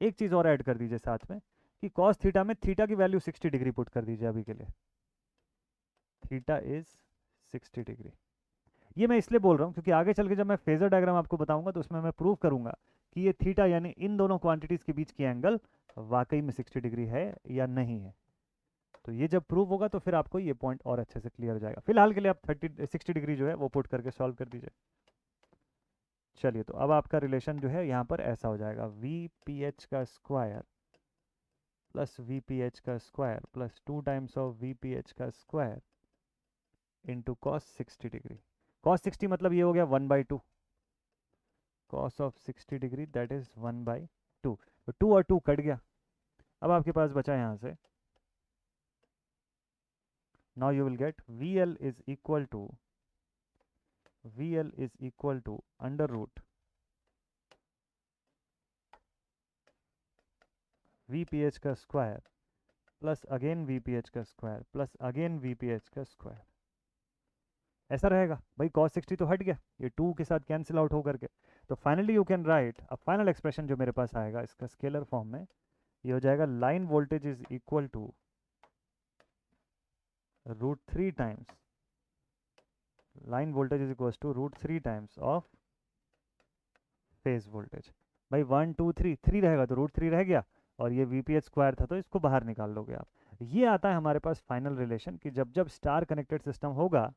एक चीज़ और ऐड कर दीजिए साथ में, कि कॉस थीटा में थीटा की वैल्यू 60 डिग्री पुट कर दीजिए अभी के लिए, थीटा इज 60 डिग्री। ये मैं इसलिए बोल रहा हूँ क्योंकि आगे चल के जब मैं फेजर डायग्राम आपको बताऊंगा तो उसमें मैं प्रूव करूंगा कि ये थीटा यानी इन दोनों क्वांटिटीज के बीच की एंगल वाकई में 60 डिग्री है या नहीं है। तो ये जब प्रूव होगा तो फिर आपको ये पॉइंट और अच्छे से क्लियर हो जाएगा। फिलहाल के लिए आप 60 डिग्री जो है वो पुट करके सॉल्व कर दीजिए। चलिए, तो अब आपका रिलेशन जो है यहाँ पर ऐसा हो जाएगा, वी पी एच का square plus V P H का square plus 2 times of V P H का square into cos 60 degree. Cos 60 मतलब ये हो गया 1/2, cos of 60 degree that is 1/2। तो 2 और 2 कट गया। अब आपके पास बचा यहाँ से, now you will get VL is equal to under root VPH का स्क्वायर प्लस अगेन VPH का स्क्वायर प्लस अगेन VPH का स्क्वायर। ऐसा रहेगा भाई, cos 60 तो हट गया, ये 2 के साथ कैंसिल आउट होकर के। तो finally you can right a final expression जो मेरे पास आएगा इसका स्केलर फॉर्म में, ये हो जाएगा line voltage is equal to √3 times, line voltage is equal to √3 times of phase voltage. भाई 1 2 3 3 रहेगा तो √3 रह गया, और ये VPH स्क्वायर था तो इसको बाहर निकाल लोगे आप। ये आता है हमारे पास फाइनल रिलेशन कि जब जब स्टार कनेक्टेड सिस्टम होगा,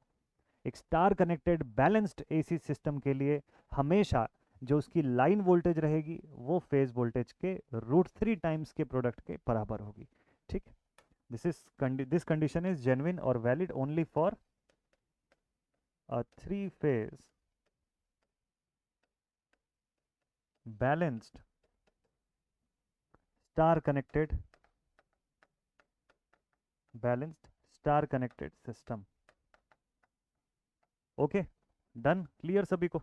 एक star connected balanced AC system के लिए हमेशा जो उसकी लाइन वोल्टेज रहेगी वो फेज वोल्टेज के √3 टाइम्स के प्रोडक्ट के बराबर होगी। ठीक, दिस कंडीशन इज जेन्युइन और valid only for a 3 phase balanced star connected system. Okay, done, clear सभी को।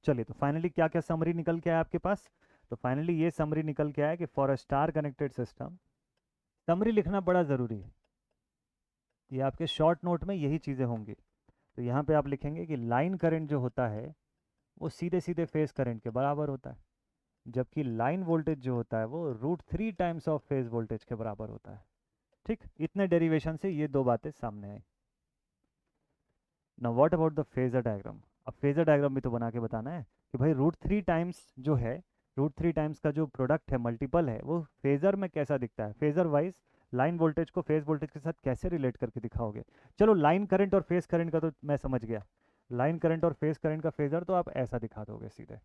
चलिए, तो फाइनली क्या क्या समरी निकल के आया आपके पास? तो फाइनली ये समरी निकल के आया कि for a star connected system, summary लिखना बड़ा ज़रूरी है, ये आपके शॉर्ट नोट में यही चीज़ें होंगी। तो यहाँ पे आप लिखेंगे कि लाइन करंट जो होता है वो सीधे सीधे फेज करंट के बराबर होता है, जबकि लाइन वोल्टेज जो होता है वो √3 टाइम्स ऑफ फेज वोल्टेज के बराबर होता है। ठीक, इतने डेरिवेशन से ये दो बातें सामने आई। Now what about the phasor diagram? अब फेजर डायग्राम भी तो बना के बताना है कि भाई √3 टाइम्स जो है, √3 टाइम्स का जो प्रोडक्ट है, मल्टीपल है, वो फेजर में कैसा दिखता है, फेजर वाइज लाइन वोल्टेज को फेज वोल्टेज के साथ कैसे रिलेट करके दिखाओगे? चलो, लाइन करंट और फेज करंट का तो मैं समझ गया, लाइन करंट और फेज करंट का फेजर तो आप ऐसा दिखा दोगे सीधे,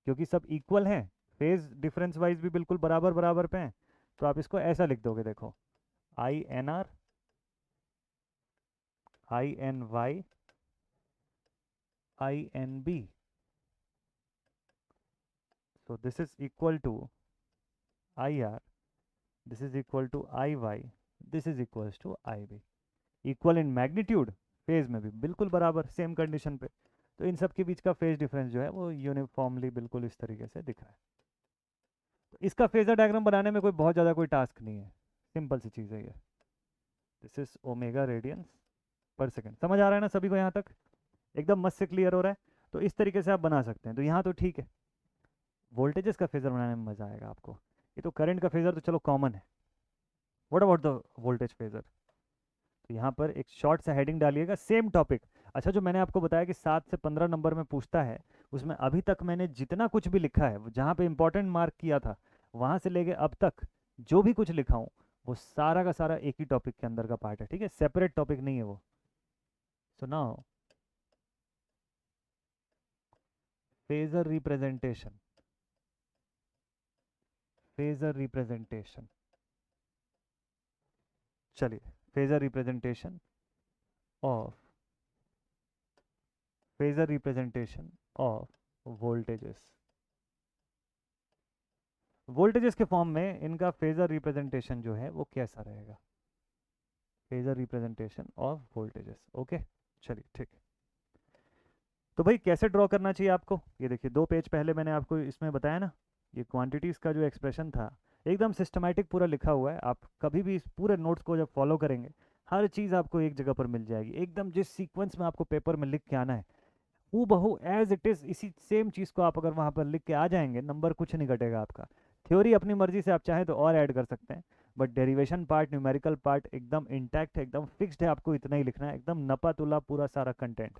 क्योंकि सब इक्वल हैं, फेज डिफरेंस वाइज भी बिल्कुल बराबर बराबर पे हैं, तो आप इसको ऐसा लिख दोगे, देखो INR INY INB, so this is equal to IR, this is equal to IY, this is equals to IB। Equal in magnitude, phase में भी बिल्कुल बराबर सेम कंडीशन पे, तो इन सब के बीच का फेज डिफरेंस जो है वो यूनिफॉर्मली बिल्कुल इस तरीके से दिख रहा है। तो इसका फेजर डायग्राम बनाने में कोई बहुत ज़्यादा कोई टास्क नहीं है, सिंपल सी चीज़ है ये। दिस इज ओमेगा रेडियंस पर सेकेंड। समझ आ रहा है ना सभी को यहाँ तक? एकदम मस्त से क्लियर हो रहा है? तो इस तरीके से आप बना सकते हैं। तो यहाँ तो ठीक है, वोल्टेजेस का फेजर बनाने में मज़ा आएगा आपको। ये तो करंट का फेजर तो चलो कॉमन है, what about the voltage phasor? तो यहाँ पर एक शॉर्ट सा हेडिंग डालिएगा, सेम टॉपिक। अच्छा, जो मैंने आपको बताया कि 7 से 15 नंबर में पूछता है, उसमें अभी तक मैंने जितना कुछ भी लिखा है, जहाँ पे इंपॉर्टेंट मार्क किया था, वहाँ से लेके अब तक जो भी कुछ लिखा हूँ वो सारा का सारा एक ही टॉपिक के अंदर का पार्ट है। ठीक है, सेपरेट टॉपिक नहीं है वो। So now phasor representation, phasor representation. चलिए, phasor representation of, phasor representation of voltages. Voltages के फॉर्म में इनका फेजर रिप्रेजेंटेशन जो है वो कैसा रहेगा? Phasor representation of voltages. Okay, चलिए ठीक है। तो भाई कैसे ड्रॉ करना चाहिए आपको? ये देखिए, 2 पेज पहले मैंने आपको इसमें बताया ना, ये क्वांटिटीज़ का जो एक्सप्रेशन था एकदम सिस्टमैटिक पूरा लिखा हुआ है। आप कभी भी इस पूरे नोट्स को जब फॉलो करेंगे, हर चीज़ आपको एक जगह पर मिल जाएगी, एकदम जिस सीक्वेंस में आपको पेपर में लिख के आना है हूबहू एज इट इज़, इसी सेम चीज़ को आप अगर वहाँ पर लिख के आ जाएंगे, नंबर कुछ नहीं घटेगा आपका। थ्योरी अपनी मर्जी से आप चाहें तो और ऐड कर सकते हैं, but derivation part, numerical part एकदम इंटैक्ट है, एकदम फिक्स्ड है, आपको इतना ही लिखना है, एकदम नपा तुला पूरा सारा कंटेंट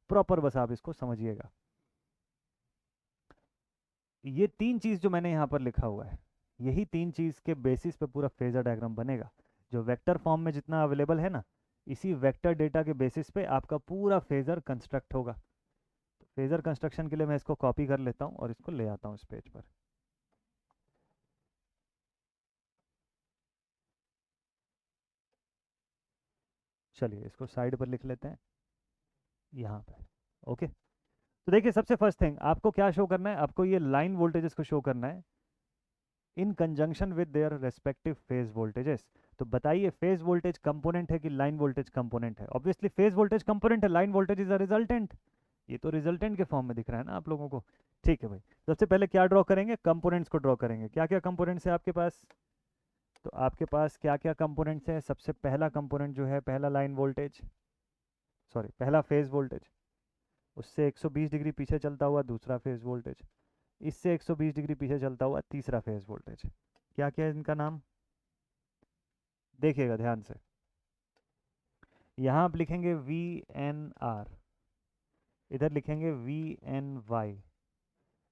प्रॉपर, बस आप इसको समझिएगा। ये तीन चीज़ जो मैंने यहाँ पर लिखा हुआ है, यही तीन चीज़ के बेसिस पे पूरा फेजर डायग्राम बनेगा। जो वेक्टर फॉर्म में जितना अवेलेबल है ना, इसी वेक्टर डेटा के बेसिस पे आपका पूरा फेजर कंस्ट्रक्ट होगा। तो फेजर कंस्ट्रक्शन के लिए मैं इसको कॉपी कर लेता हूँ और इसको ले आता हूँ इस पेज पर। चलिए इसको साइड पर लिख लेते हैं यहाँ पे। ओके, तो देखिए सबसे फर्स्ट थिंग आपको क्या शो करना है, आपको ये लाइन वोल्टेजेस को शो करना है in conjunction with their respective phase voltages. तो बताइए फेज वोल्टेज कंपोनेंट है कि लाइन वोल्टेज कंपोनेंट है? ऑब्वियसली फेज वोल्टेज कंपोनेंट है, line voltage is a resultant. ये तो रिजल्टेंट के फॉर्म में दिख रहा है ना आप लोगों को। ठीक है भाई, सबसे पहले क्या ड्रॉ करेंगे, कंपोनेंट्स को ड्रॉ करेंगे। क्या क्या कंपोनेंट्स है आपके पास? तो आपके पास क्या क्या कंपोनेंट्स हैं? सबसे पहला कंपोनेंट जो है, पहला लाइन वोल्टेज, सॉरी पहला फेज वोल्टेज, उससे 120 डिग्री पीछे चलता हुआ दूसरा फेज वोल्टेज, इससे 120 डिग्री पीछे चलता हुआ तीसरा फेज वोल्टेज। क्या क्या है इनका नाम? देखिएगा ध्यान से, यहाँ आप लिखेंगे वी एन आर, इधर लिखेंगे वी एन वाई,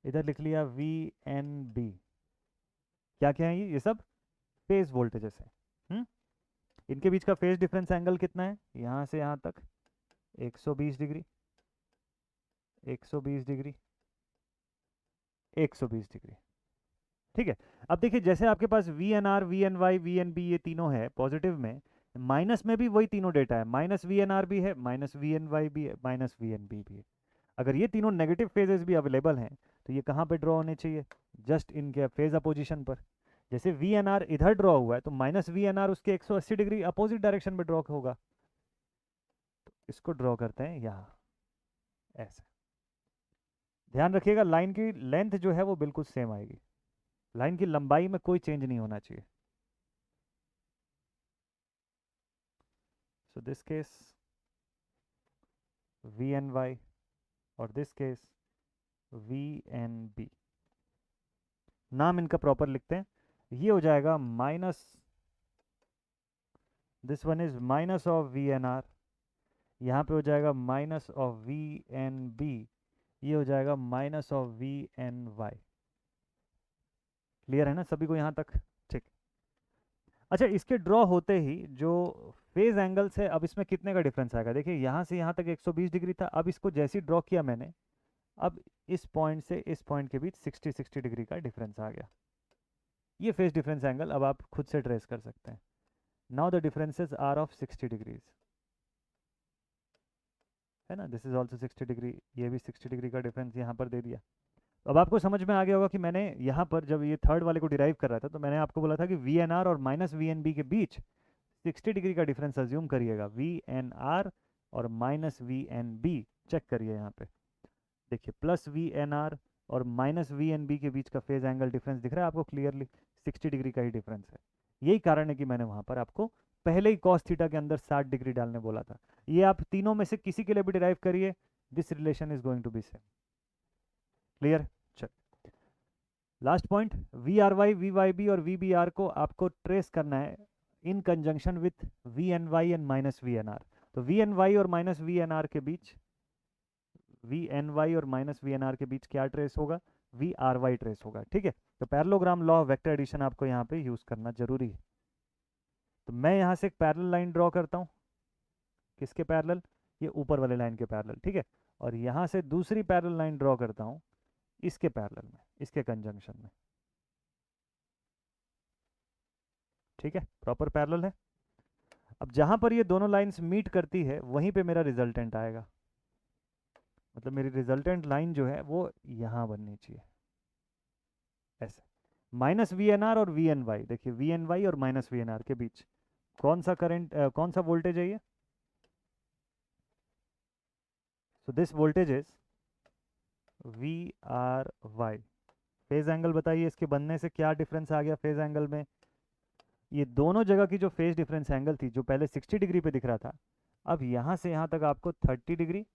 इधर लिख लिया वी एन बी। क्या क्या है ये सब फेज वोल्टेजेस है। इनके बीच का फेज डिफरेंस एंगल कितना है? यहाँ से यहाँ तक 120 डिग्री, 120 डिग्री, 120 डिग्री। ठीक है, अब देखिए जैसे आपके पास V N R, V N Y, V N B ये तीनों है पॉजिटिव में, माइनस में भी वही तीनों डेटा है, माइनस वी एन आर भी है, माइनस वी एन वाई भी है, माइनस वी एन बी भी है। अगर ये तीनों नेगेटिव फेजेस भी अवेलेबल हैं तो ये कहाँ पे ड्रॉ होने चाहिए? जस्ट इनके फेज अपोजिशन पर। जैसे वी एन आर इधर ड्रॉ हुआ है तो माइनस वी एन आर उसके 180 डिग्री अपोजिट डायरेक्शन में ड्रॉ होगा। तो इसको ड्रॉ करते हैं यहाँ ऐसे। ध्यान रखिएगा लाइन की लेंथ जो है वो बिल्कुल सेम आएगी, लाइन की लंबाई में कोई चेंज नहीं होना चाहिए। So this case V N Y और this case V N B. नाम इनका प्रॉपर लिखते हैं, ये हो जाएगा minus, this one is minus of V N R, यहाँ पे हो जाएगा minus of V N B, ये हो जाएगा minus of V N Y. Clear है ना सभी को यहाँ तक? ठीक। अच्छा, इसके ड्रॉ होते ही जो फेज एंगल्स है, अब इसमें कितने का डिफरेंस आएगा? देखिए यहाँ से यहाँ तक 120 डिग्री था, अब इसको जैसे ही ड्रॉ किया मैंने, अब इस पॉइंट से इस पॉइंट के बीच 60 डिग्री का डिफरेंस आ गया। ये फेज डिफरेंस एंगल अब आप खुद से ट्रेस कर सकते हैं। Now the differences are of 60 degrees, है ना, दिस इज ऑल्सो 60 डिग्री, ये भी 60 डिग्री का डिफरेंस यहाँ पर दे दिया। अब आपको समझ में आ गया होगा कि मैंने यहाँ पर जब ये थर्ड वाले को डिराइव कर रहा था तो मैंने आपको बोला था कि वी एन आर और माइनस वी एन बी के बीच 60 डिग्री का डिफरेंस अज्यूम करिएगा। वी एन आर और minus V N B, check करिए यहाँ पे, देखिए प्लस वी एन आर और माइनस वी एन बी के बीच का फेज एंगल डिफरेंस दिख रहा है आपको क्लियरली, 60 डिग्री का ही डिफरेंस है। यही कारण है कि मैंने वहाँ पर आपको पहले ही कॉस थीटा के अंदर 60 डिग्री डालने बोला था। ये आप तीनों में से किसी के लिए भी डिराइव करिए, this relation is going to be same. Clear? चल, last point, V R Y, V Y B और वी बी आर को आपको ट्रेस करना है in conjunction with V N Y and minus V N R. तो V N Y और minus V N R के बीच, वी एन वाई और माइनस वी एन आर के बीच क्या ट्रेस होगा? वी आर वाई ट्रेस होगा। ठीक है, तो parallelogram law of vector addition आपको यहाँ पे यूज करना जरूरी है। तो मैं यहाँ से एक पैरेलल लाइन ड्रॉ करता हूँ, किसके पैरेलल? ये ऊपर वाले लाइन के पैरेलल। ठीक है, और यहाँ से दूसरी पैरेलल लाइन ड्रॉ करता हूँ इसके पैरेलल में, इसके कंजंक्शन में। ठीक है, प्रॉपर पैरेलल है। अब जहां पर ये दोनों लाइंस मीट करती है वहीं पे मेरा रिजल्टेंट आएगा, मतलब मेरी रिजल्टेंट लाइन जो है वो यहाँ बननी चाहिए ऐसे। माइनस वी एन आर और वी एन वाई, देखिए वी एन वाई और माइनस वी एन आर के बीच कौन सा करंट, कौन सा वोल्टेज है ये? So this voltage is V R Y. Phase angle बताइए इसके बनने से क्या डिफरेंस आ गया फेज एंगल में? ये दोनों जगह की जो फेज डिफरेंस एंगल थी, जो पहले 60 डिग्री पे दिख रहा था, अब यहाँ से यहाँ तक आपको 30 डिग्री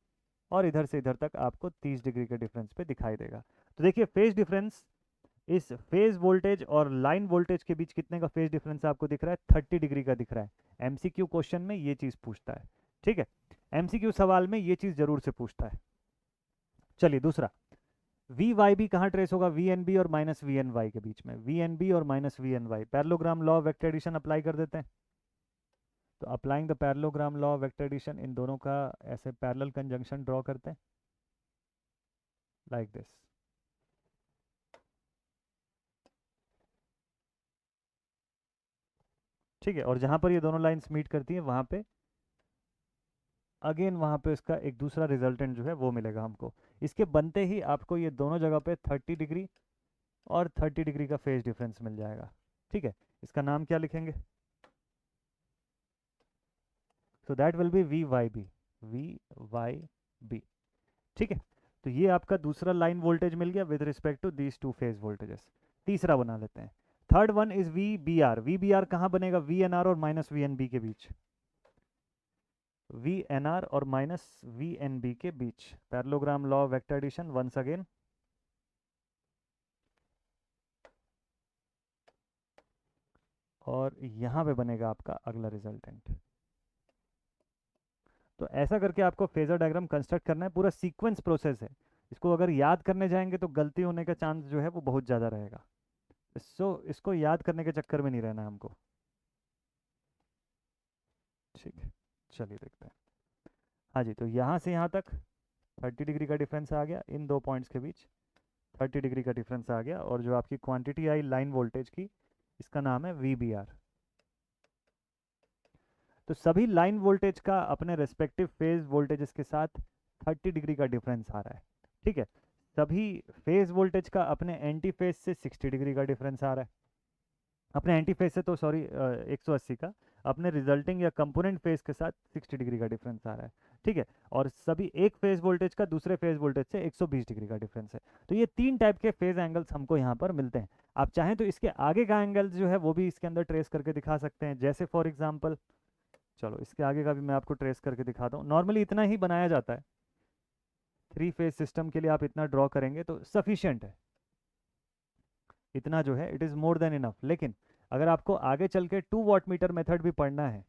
और इधर से इधर तक आपको 30 डिग्री के डिफरेंस पे दिखाई देगा। तो देखिए फेज डिफरेंस, इस फेज वोल्टेज और लाइन वोल्टेज के बीच कितने का फेज डिफरेंस आपको दिख रहा है? 30 डिग्री का दिख रहा है। एमसीक्यू क्वेश्चन में ये चीज़ पूछता है। ठीक है, एमसीक्यू सवाल में ये चीज़ जरूर से पूछता है। चलिए दूसरा, वी वाई बी कहाँ ट्रेस होगा, वी एन बी और माइनस वी एन वाई के बीच में, वी एन बी और minus V N Y. Parallelogram law of vector addition apply कर देते हैं। तो applying the parallelogram law of vector addition, इन दोनों का ऐसे पैरेलल कंजंक्शन ड्रॉ करते हैं लाइक दिस। ठीक है, और जहाँ पर ये दोनों लाइंस मीट करती हैं वहाँ पे अगेन वहाँ पे उसका एक दूसरा रिजल्टेंट जो है वो मिलेगा हमको। इसके बनते ही आपको ये दोनों जगह पे 30 डिग्री और 30 डिग्री का फेज डिफरेंस मिल जाएगा। ठीक है, इसका नाम क्या लिखेंगे, so that will be V Y B, V Y B. ठीक है, तो ये आपका दूसरा लाइन वोल्टेज मिल गया with respect to these two phase voltages. तीसरा बना लेते हैं, third one is V B R. V B R कहाँ बनेगा, वी एन आर और माइनस वी एन बी के बीच, वी एन आर और माइनस वी एन बी के बीच। Parallelogram law of vector addition once again, और यहाँ पे बनेगा आपका अगला रिजल्टेंट। तो ऐसा करके आपको फेजर डायग्राम कंस्ट्रक्ट करना है, पूरा सीक्वेंस प्रोसेस है। इसको अगर याद करने जाएंगे तो गलती होने का चांस जो है वो बहुत ज़्यादा रहेगा। इसको याद करने के चक्कर में नहीं रहना है हमको। ठीक है, चलिए देखते हैं। हाँ जी, तो यहाँ से यहाँ तक 30 डिग्री का डिफरेंस आ गया, इन दो पॉइंट्स के बीच 30 डिग्री का डिफरेंस आ गया, और जो आपकी क्वांटिटी आई लाइन वोल्टेज की, इसका नाम है वी बी आर। तो सभी लाइन वोल्टेज का अपने रेस्पेक्टिव फेज वोल्टेजेस के साथ 30 डिग्री का डिफरेंस आ रहा है। ठीक है, सभी फेज वोल्टेज का अपने एंटी फेज से 60 डिग्री का डिफरेंस आ रहा है, अपने एंटी फेज से तो सॉरी 180 का, अपने रिजल्टिंग या कंपोनेंट फेज के साथ 60 डिग्री का डिफरेंस आ रहा है। ठीक है, और सभी एक फेज वोल्टेज का दूसरे फेज वोल्टेज से 120 डिग्री का डिफरेंस है। तो ये तीन टाइप के फेज एंगल्स हमको यहाँ पर मिलते हैं। आप चाहें तो इसके आगे का एंगल जो है वो भी इसके अंदर ट्रेस करके दिखा सकते हैं, जैसे फॉर एग्जाम्पल, चलो इसके आगे का भी मैं आपको ट्रेस करके दिखाता हूँ। नॉर्मली इतना ही बनाया जाता है, थ्री फेज सिस्टम के लिए आप इतना ड्रॉ करेंगे तो सफिशियंट है, इतना जो है it is more than enough. लेकिन अगर आपको आगे चल के 2 वाट मीटर मेथड भी पढ़ना है,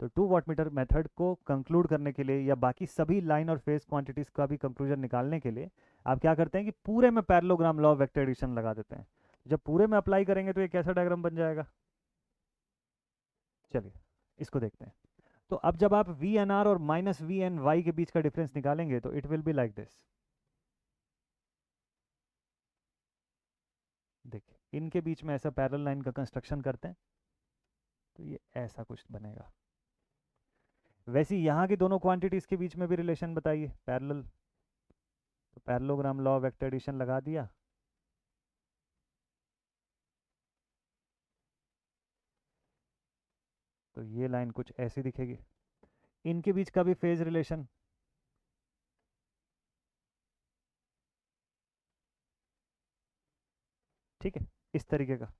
तो 2 वाट मीटर मेथड को कंक्लूड करने के लिए या बाकी सभी लाइन और फेज क्वांटिटीज़ का भी कंक्लूजन निकालने के लिए आप क्या करते हैं कि पूरे में parallelogram law of vector addition लगा देते हैं। जब पूरे में अप्लाई करेंगे तो ये कैसा डायग्राम बन जाएगा, चलिए इसको देखते हैं। तो अब जब आप वी एन आर और माइनस वी एन वाई के बीच का डिफरेंस निकालेंगे तो it will be like this. देखिए इनके बीच में ऐसा पैरेलल लाइन का कंस्ट्रक्शन करते हैं तो ये ऐसा कुछ बनेगा। वैसे ही यहाँ की दोनों क्वांटिटीज़ के बीच में भी रिलेशन बताइए पैरेलल, तो parallelogram law of vector addition लगा दिया। तो ये लाइन कुछ ऐसी दिखेगी, इनके बीच का भी फेज रिलेशन, ठीक है, इस तरीके का।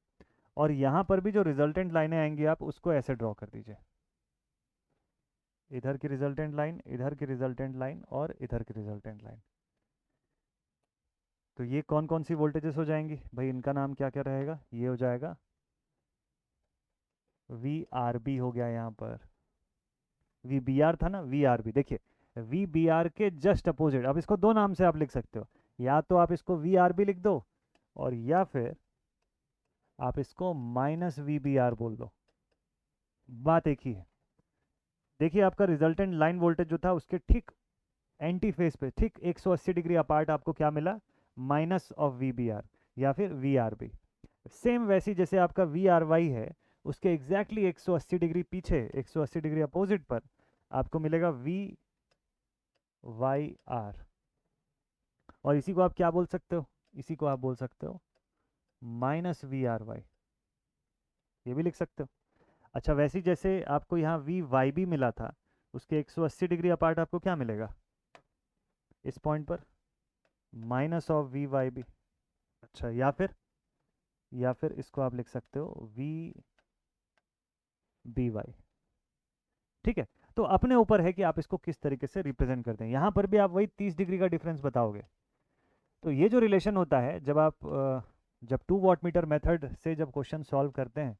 और यहाँ पर भी जो रिजल्टेंट लाइनें आएंगी आप उसको ऐसे ड्रॉ कर दीजिए, इधर की रिजल्टेंट लाइन, इधर की रिजल्टेंट लाइन और इधर की रिजल्टेंट लाइन। तो ये कौन कौन सी वोल्टेजेस हो जाएंगी भाई, इनका नाम क्या क्या रहेगा, ये हो जाएगा वी आर बी हो गया, यहाँ पर वी बी आर था ना, वी आर बी। देखिए वी बी आर के जस्ट अपोजिट, अब इसको दो नाम से आप लिख सकते हो, या तो आप इसको वी आर बी लिख दो और या फिर आप इसको माइनस वी बी आर बोल दो, बात एक ही है। देखिए आपका रिजल्टेंट लाइन वोल्टेज जो था उसके ठीक एंटी फेस पे ठीक 180 डिग्री अपार्ट आपको क्या मिला, minus of V B R या फिर वी आर बी। सेम वैसी जैसे आपका वी आर वाई है, उसके एग्जैक्टली 180 डिग्री पीछे, 180 डिग्री अपोजिट पर आपको मिलेगा वी वाई आर। और इसी को आप क्या बोल सकते हो, इसी को आप बोल सकते हो माइनस वी आर वाई, ये भी लिख सकते हो। अच्छा वैसे ही जैसे आपको यहाँ वी वाई बी मिला था, उसके 180 डिग्री अपार्ट आपको क्या मिलेगा इस पॉइंट पर, minus of V Y B. अच्छा या फिर इसको आप लिख सकते हो वी बी वाई। ठीक है, तो अपने ऊपर है कि आप इसको किस तरीके से रिप्रेजेंट करते हैं। यहाँ पर भी आप वही 30 डिग्री का डिफरेंस बताओगे। तो ये जो रिलेशन होता है जब आप जब 2 वाट मीटर मेथड से जब क्वेश्चन सॉल्व करते हैं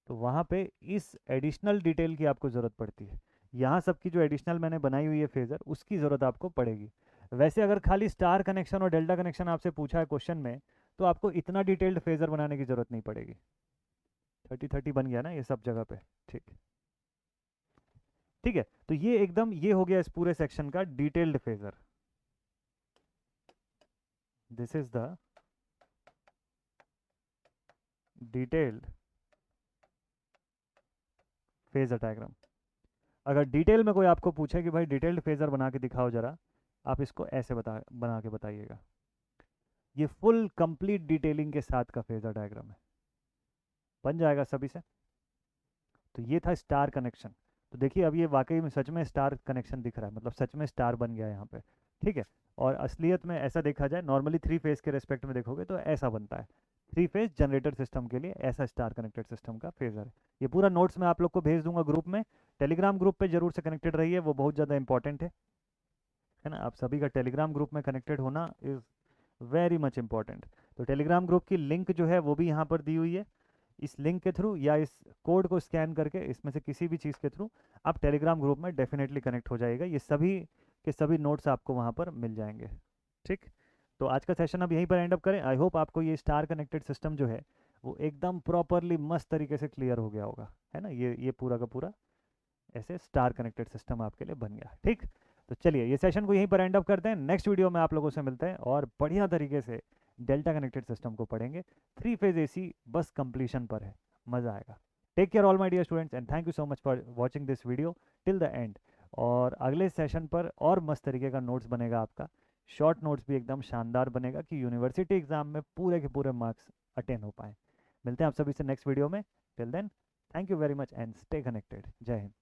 तो वहाँ पे इस एडिशनल डिटेल की आपको ज़रूरत पड़ती है। यहाँ सबकी जो एडिशनल मैंने बनाई हुई है फेज़र, उसकी ज़रूरत आपको पड़ेगी। वैसे अगर खाली स्टार कनेक्शन और डेल्टा कनेक्शन आपसे पूछा है क्वेश्चन में, तो आपको इतना डिटेल्ड फेजर बनाने की जरूरत नहीं पड़ेगी। 30-30 बन गया ना ये सब जगह पे। ठीक, ठीक है। तो ये एकदम ये हो गया इस पूरे सेक्शन का detailed phasor. This is the detailed phasor diagram. अगर डिटेल में कोई आपको पूछे कि भाई डिटेल्ड फेजर बना के दिखाओ जरा, आप इसको ऐसे बना के बताइएगा। ये फुल कंप्लीट डिटेलिंग के साथ का फेजर डायग्राम है, बन जाएगा सभी से। तो ये था स्टार कनेक्शन। तो देखिए अब ये वाकई में सच में स्टार कनेक्शन दिख रहा है, मतलब सच में स्टार बन गया है यहाँ पे। ठीक है। और असलियत में ऐसा देखा जाए, नॉर्मली 3 फेज के रेस्पेक्ट में देखोगे तो ऐसा बनता है। 3 फेज जनरेटर सिस्टम के लिए ऐसा स्टार कनेक्टेड सिस्टम का फेजर है। ये पूरा नोट्स मैं आप लोग को भेज दूंगा ग्रुप में। टेलीग्राम ग्रुप पे जरूर से कनेक्टेड रहिए, वो बहुत ज़्यादा इंपॉर्टेंट है ना। आप सभी का टेलीग्राम ग्रुप में कनेक्टेड होना इज़ वेरी मच इंपॉर्टेंट। तो टेलीग्राम ग्रुप की लिंक जो है वो भी यहाँ पर दी हुई है। इस लिंक के थ्रू या इस कोड को स्कैन करके, इसमें से किसी भी चीज़ के थ्रू आप टेलीग्राम ग्रुप में डेफिनेटली कनेक्ट हो जाएगा। ये सभी के सभी नोट्स आपको वहाँ पर मिल जाएंगे। ठीक। तो आज का सेशन अब यहीं पर एंड अप करें। आई होप आपको ये स्टार कनेक्टेड सिस्टम जो है वो एकदम प्रॉपरली मस्त तरीके से क्लियर हो गया होगा, है ना। ये पूरा का पूरा ऐसे स्टार कनेक्टेड सिस्टम आपके लिए बन गया। ठीक। तो चलिए ये सेशन को यहीं पर एंड अप करते हैं। नेक्स्ट वीडियो में आप लोगों से मिलते हैं और बढ़िया तरीके से डेल्टा कनेक्टेड सिस्टम को पढ़ेंगे। 3 फेज एसी बस कंप्लीशन पर है, मज़ा आएगा। Take care all my dear students and thank you so much for watching this video till the end. और अगले सेशन पर और मस्त तरीके का नोट्स बनेगा आपका। शॉर्ट नोट्स भी एकदम शानदार बनेगा कि यूनिवर्सिटी एग्जाम में पूरे के पूरे मार्क्स अटेन हो पाए। मिलते हैं आप सभी से नेक्स्ट वीडियो में। Till then thank you very much and stay connected. जय हिंद।